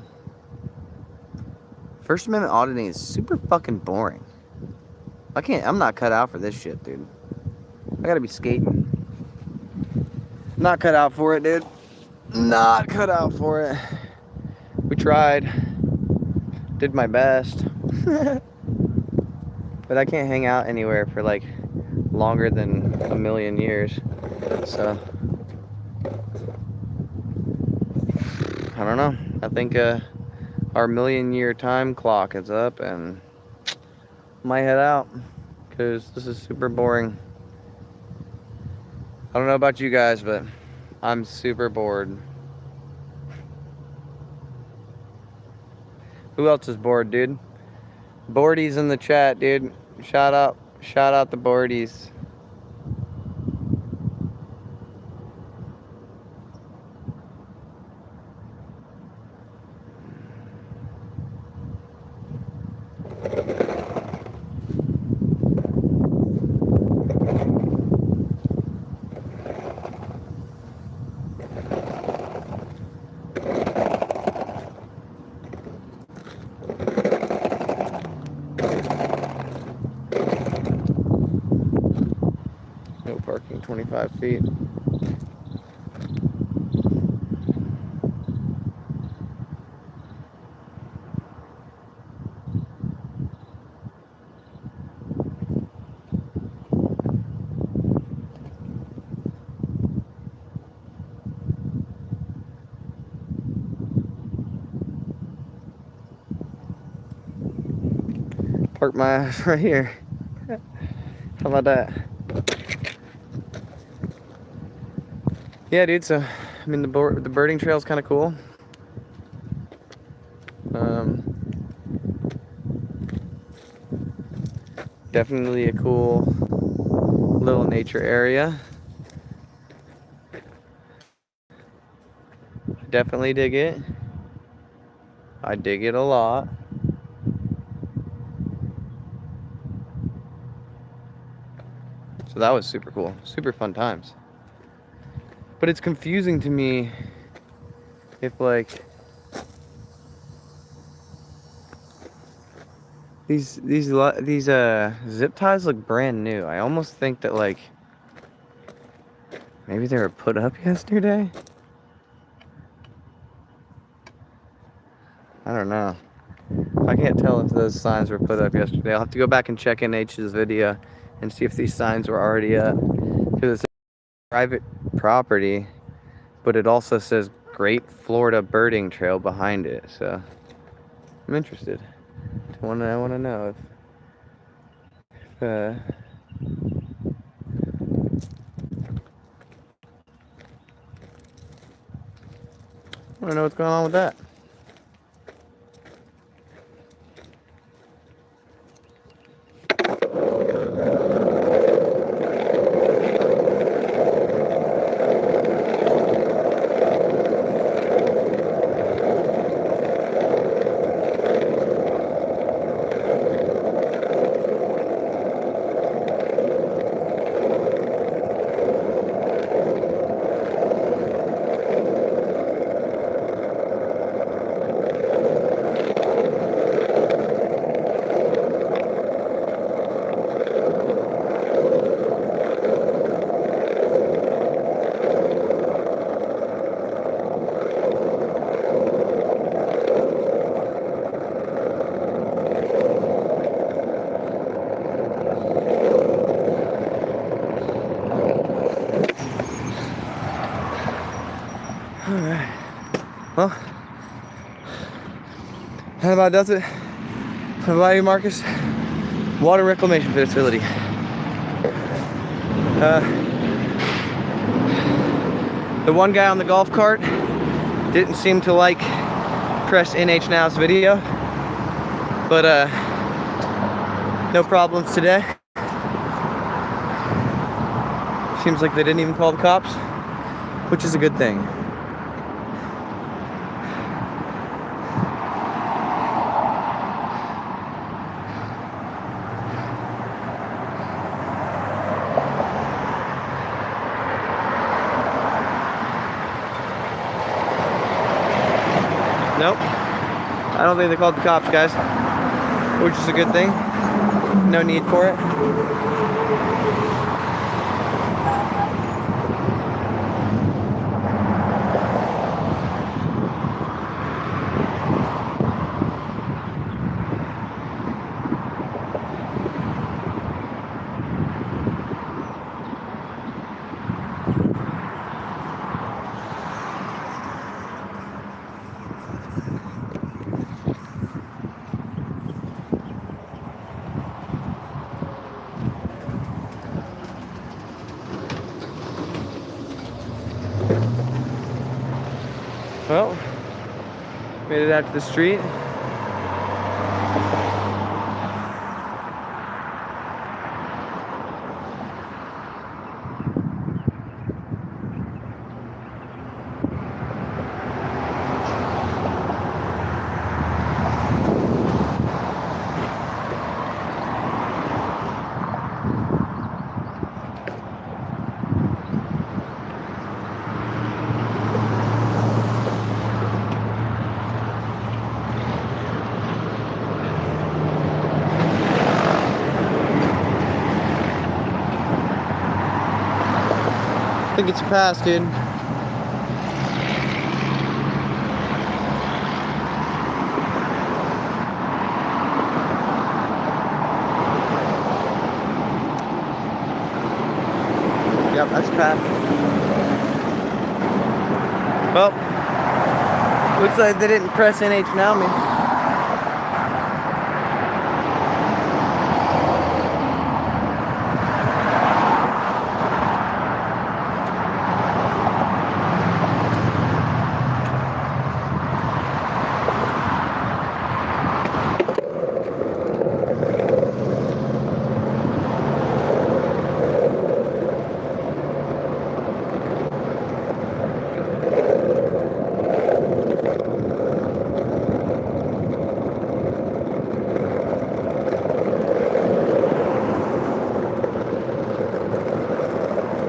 First Amendment auditing is super fucking boring. I'm not cut out for this shit, dude. I gotta be skating. Not cut out for it, dude. Not cut out for it. We tried. Did my best. But I can't hang out anywhere for like longer than a million years. So I don't know. I think our million-year time clock is up and I might head out because this is super boring. I don't know about you guys, but I'm super bored. Who else is bored, dude? Boardies in the chat, dude. Shout out the boardies. No parking, 25 feet. Park my ass right here. How about that? Yeah, dude, so, I mean, the birding trail's kind of cool. Definitely a cool little nature area. Definitely dig it. I dig it a lot. So that was super cool. Super fun times. But it's confusing to me if like these zip ties look brand new. I almost think that like maybe they were put up yesterday. I don't know. I can't tell if those signs were put up yesterday. I'll have to go back and check in H's video and see if these signs were already up. Because it's private property, but it also says Great Florida Birding Trail behind it. So I'm interested. I want to know if I want to know what's going on with that. Alright. Well, that about does it for the Bayou Marcus Water Reclamation Facility. The one guy on the golf cart didn't seem to like press NH Now's video, but no problems today. Seems like they didn't even call the cops, which is a good thing. Nope. I don't think they called the cops, guys, which is a good thing. No need for it. Well, made it out to the street. I think it's a pass, dude. Yep, that's a pass. Well, looks like they didn't press NH now, man.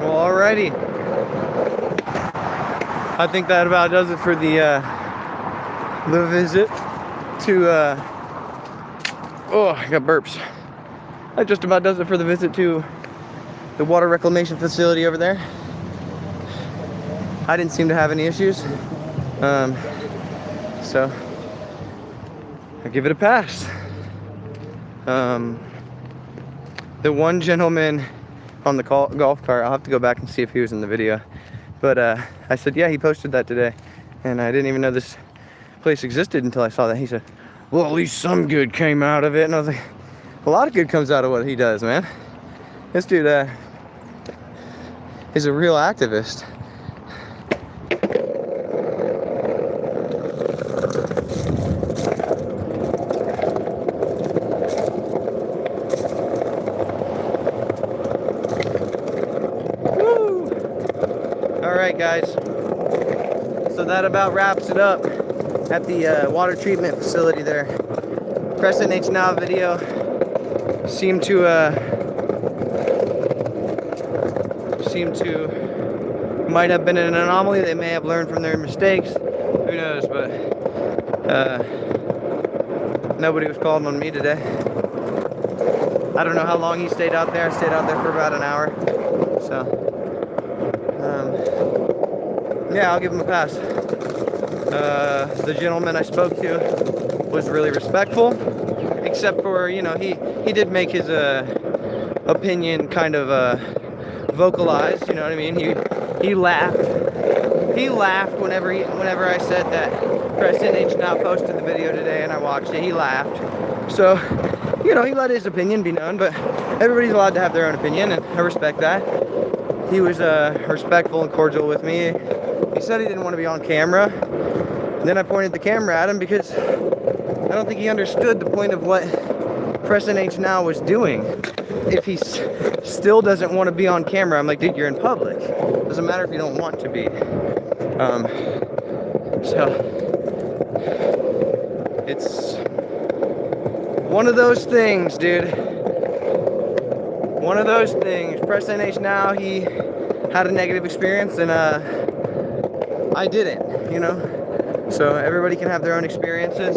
Alrighty. I think that about does it for the visit to oh, I got burps. That just about does it for the visit to the water reclamation facility over there. I didn't seem to have any issues, so I give it a pass. The one gentleman on the golf cart, I'll have to go back and see if he was in the video, but I said, yeah, he posted that today, and I didn't even know this place existed until I saw that. He said, well, at least some good came out of it. And I was like, a lot of good comes out of what he does, man. This dude is a real activist. Alright guys, so that about wraps it up at the water treatment facility there. Press NH Now video seemed to might have been an anomaly. They may have learned from their mistakes, who knows, but nobody was called on me today. I don't know how long he stayed out there. I stayed out there for about an hour, so yeah, I'll give him a pass. The gentleman I spoke to was really respectful, except for, you know, he did make his opinion kind of vocalized, you know what I mean? He laughed. He laughed whenever I said that Preston H Now posted the video today and I watched it. He laughed. So, you know, he let his opinion be known, but everybody's allowed to have their own opinion, and I respect that. He was respectful and cordial with me. He said he didn't want to be on camera. And then I pointed the camera at him because I don't think he understood the point of what Preston H Now was doing. If he still doesn't want to be on camera, I'm like, dude, you're in public. Doesn't matter if you don't want to be. So it's one of those things, dude. One of those things. Preston H Now, he had a negative experience, and I didn't, you know. So everybody can have their own experiences.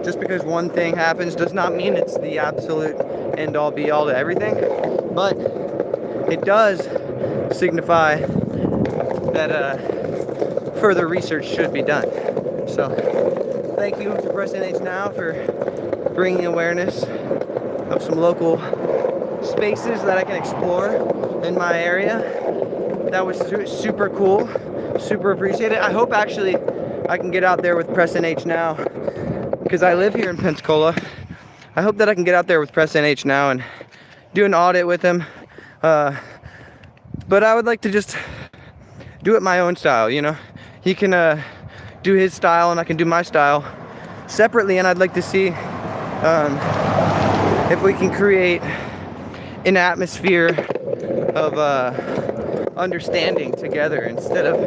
Just because one thing happens does not mean it's the absolute end all be all to everything, but it does signify that further research should be done. So thank you to Press NH Now for bringing awareness of some local spaces that I can explore in my area. That was super cool, super appreciated. I hope actually I can get out there with Press NH Now, because I live here in Pensacola. I hope that I can get out there with Press NH Now and do an audit with him. But I would like to just do it my own style, you know? He can do his style and I can do my style separately, and I'd like to see if we can create an atmosphere of understanding together instead of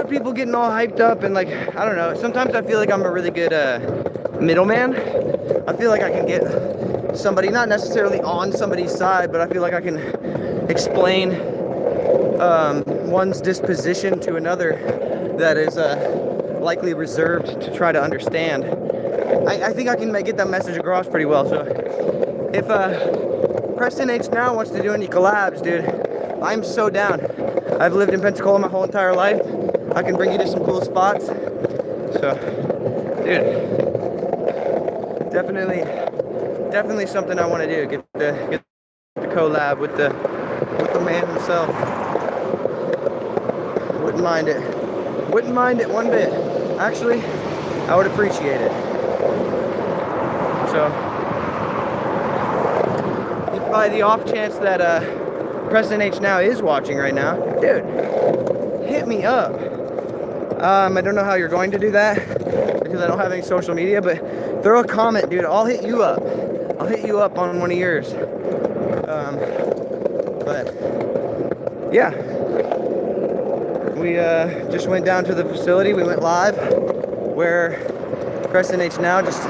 people getting all hyped up and, like, I don't know. Sometimes I feel like I'm a really good middleman. I feel like I can get somebody not necessarily on somebody's side, but I feel like I can explain one's disposition to another that is likely reserved to try to understand. I think I can get that message across pretty well. So if Preston H Now wants to do any collabs, dude, I'm so down. I've lived in Pensacola my whole entire life. I can bring you to some cool spots. So, dude, definitely something I want to do. Get the collab with the man himself. Wouldn't mind it. Wouldn't mind it one bit. Actually, I would appreciate it. So, if by the off chance that Preston H Now is watching right now, dude, hit me up. I don't know how you're going to do that because I don't have any social media, but throw a comment, dude. I'll hit you up. I'll hit you up on one of yours. But yeah, we just went down to the facility. We went live where Preston H Now just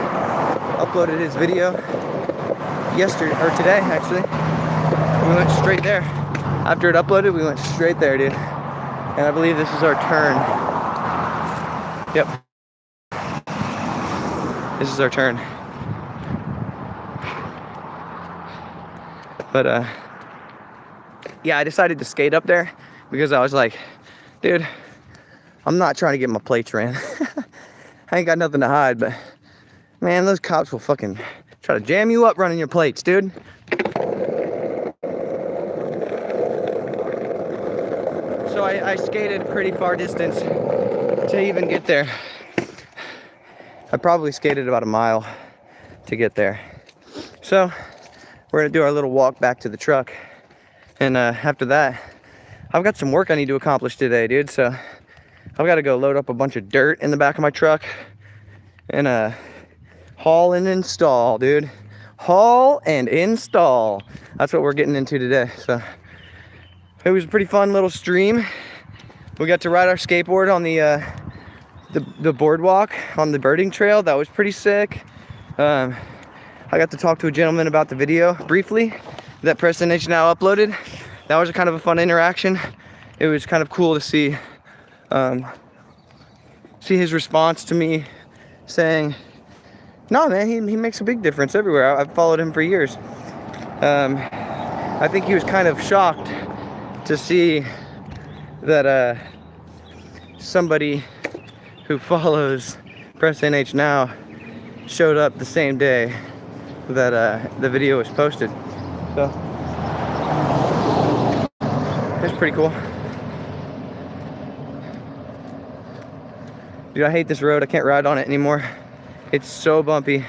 uploaded his video yesterday, or today actually. We went straight there. After it uploaded, we went straight there, dude. And I believe this is our turn. Yep. This is our turn. But yeah, I decided to skate up there because I was like, dude, I'm not trying to get my plates ran. I ain't got nothing to hide, but man, those cops will fucking try to jam you up running your plates, dude. So I skated pretty far distance to even get there. I probably skated about a mile to get there. So we're gonna do our little walk back to the truck. And after that, I've got some work I need to accomplish today, dude. So I've got to go load up a bunch of dirt in the back of my truck and haul and install, dude. Haul and install. That's what we're getting into today. So it was a pretty fun little stream. We got to ride our skateboard on the boardwalk on the birding trail. That was pretty sick. I got to talk to a gentleman about the video briefly that Preston H Now uploaded. That was a kind of a fun interaction. It was kind of cool to see his response to me saying, no man, he makes a big difference everywhere. I've followed him for years. I think he was kind of shocked to see that somebody who follows Preston H Now showed up the same day that the video was posted. So it's pretty cool. Dude, I hate this road. I can't ride on it anymore. It's so bumpy.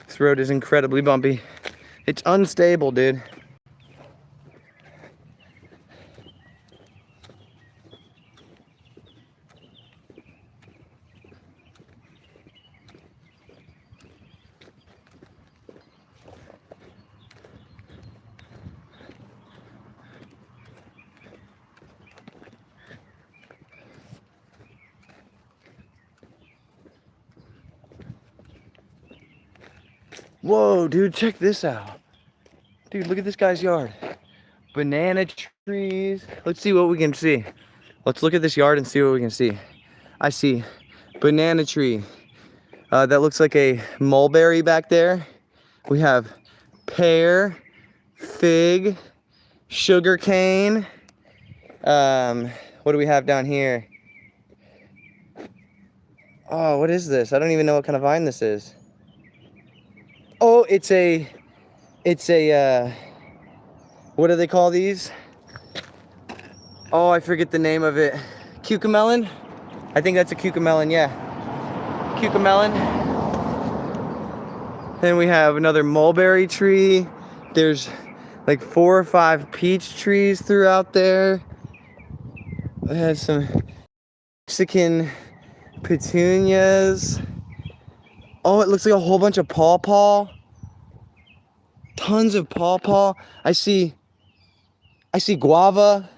This road is incredibly bumpy. It's unstable, dude. Whoa, dude, check this out. Dude, look at this guy's yard. Banana trees. Let's see what we can see. Let's look at this yard and see what we can see. I see banana tree. That looks like a mulberry back there. We have pear, fig, sugar cane. What do we have down here? Oh, what is this? I don't even know what kind of vine this is. Oh, it's a, what do they call these? Oh, I forget the name of it. Cucamelon? I think that's a cucamelon, yeah. Cucamelon. Then we have another mulberry tree. There's like 4 or 5 peach trees throughout there. We had some Mexican petunias. Oh, it looks like a whole bunch of pawpaw. Tons of pawpaw. I see guava,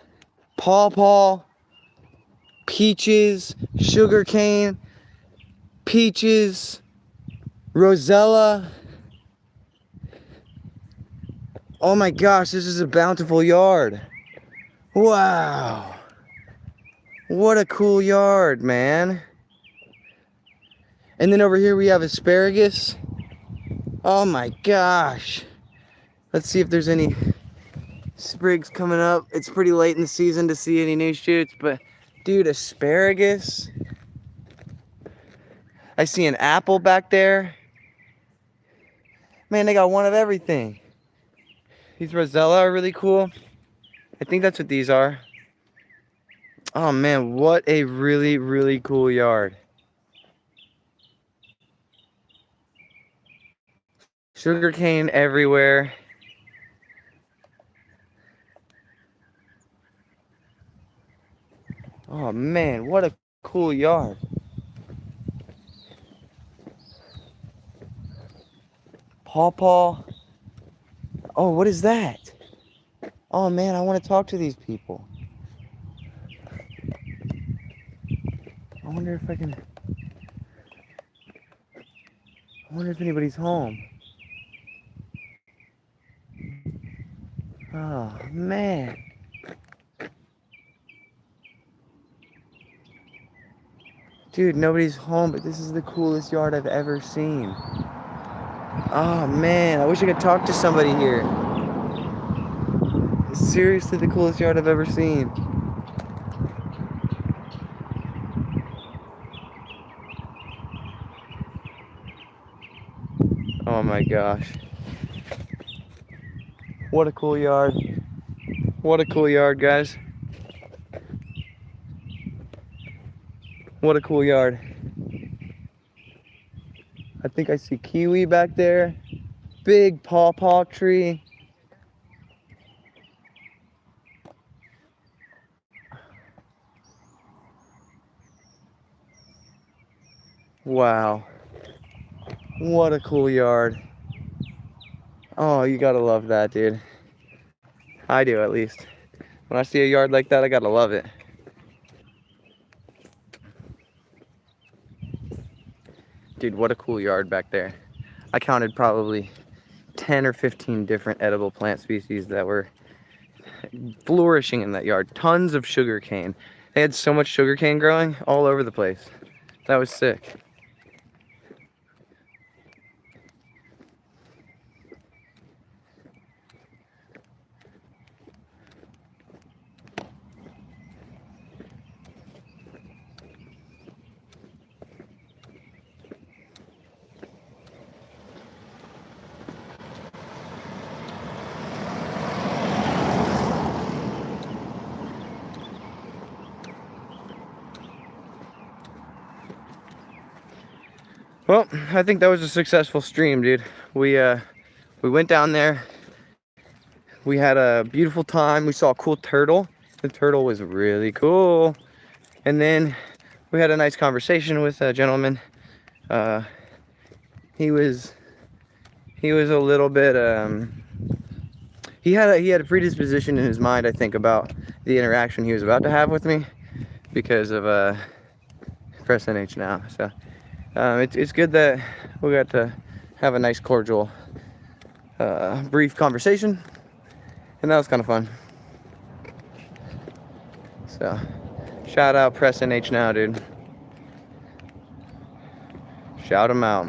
pawpaw, peaches, sugar cane, peaches, rosella. Oh my gosh, this is a bountiful yard. Wow. What a cool yard, man. And then over here we have asparagus. Oh my gosh. Let's see if there's any sprigs coming up. It's pretty late in the season to see any new shoots, but dude, asparagus. I see an apple back there. Man, they got one of everything. These rosella are really cool. I think that's what these are. Oh man, what a really, really cool yard. Sugar cane everywhere. Oh man, what a cool yard. Pawpaw. Oh, what is that? Oh man, I want to talk to these people. I wonder if anybody's home. Oh man. Dude, nobody's home, but this is the coolest yard I've ever seen. Oh man, I wish I could talk to somebody here. It's seriously the coolest yard I've ever seen. Oh my gosh. What a cool yard. What a cool yard, guys. What a cool yard. I think I see kiwi back there. Big pawpaw tree. Wow. What a cool yard. Oh, you gotta love that, dude. I do, at least. When I see a yard like that, I gotta love it. Dude, what a cool yard back there. I counted probably 10 or 15 different edible plant species that were flourishing in that yard. Tons of sugar cane. They had so much sugar cane growing all over the place. That was sick. Well, I think that was a successful stream, dude. We went down there. We had a beautiful time. We saw a cool turtle. The turtle was really cool. And then we had a nice conversation with a gentleman. He was a little bit he had a predisposition in his mind, I think, about the interaction he was about to have with me because of press NH now. So it's good that we got to have a nice cordial, brief conversation, and that was kind of fun. So, shout out Press NH Now, dude. Shout him out.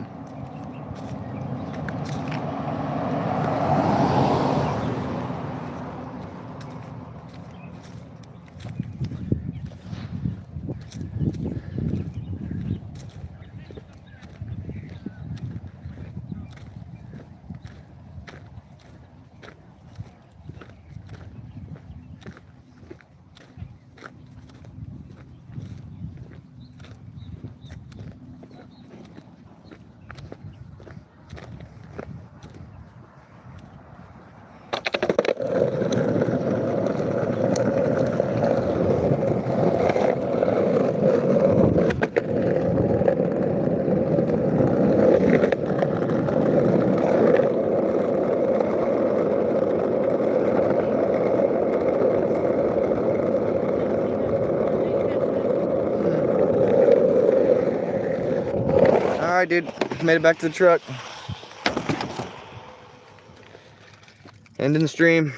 Alright, dude. Made it back to the truck. Ending the stream.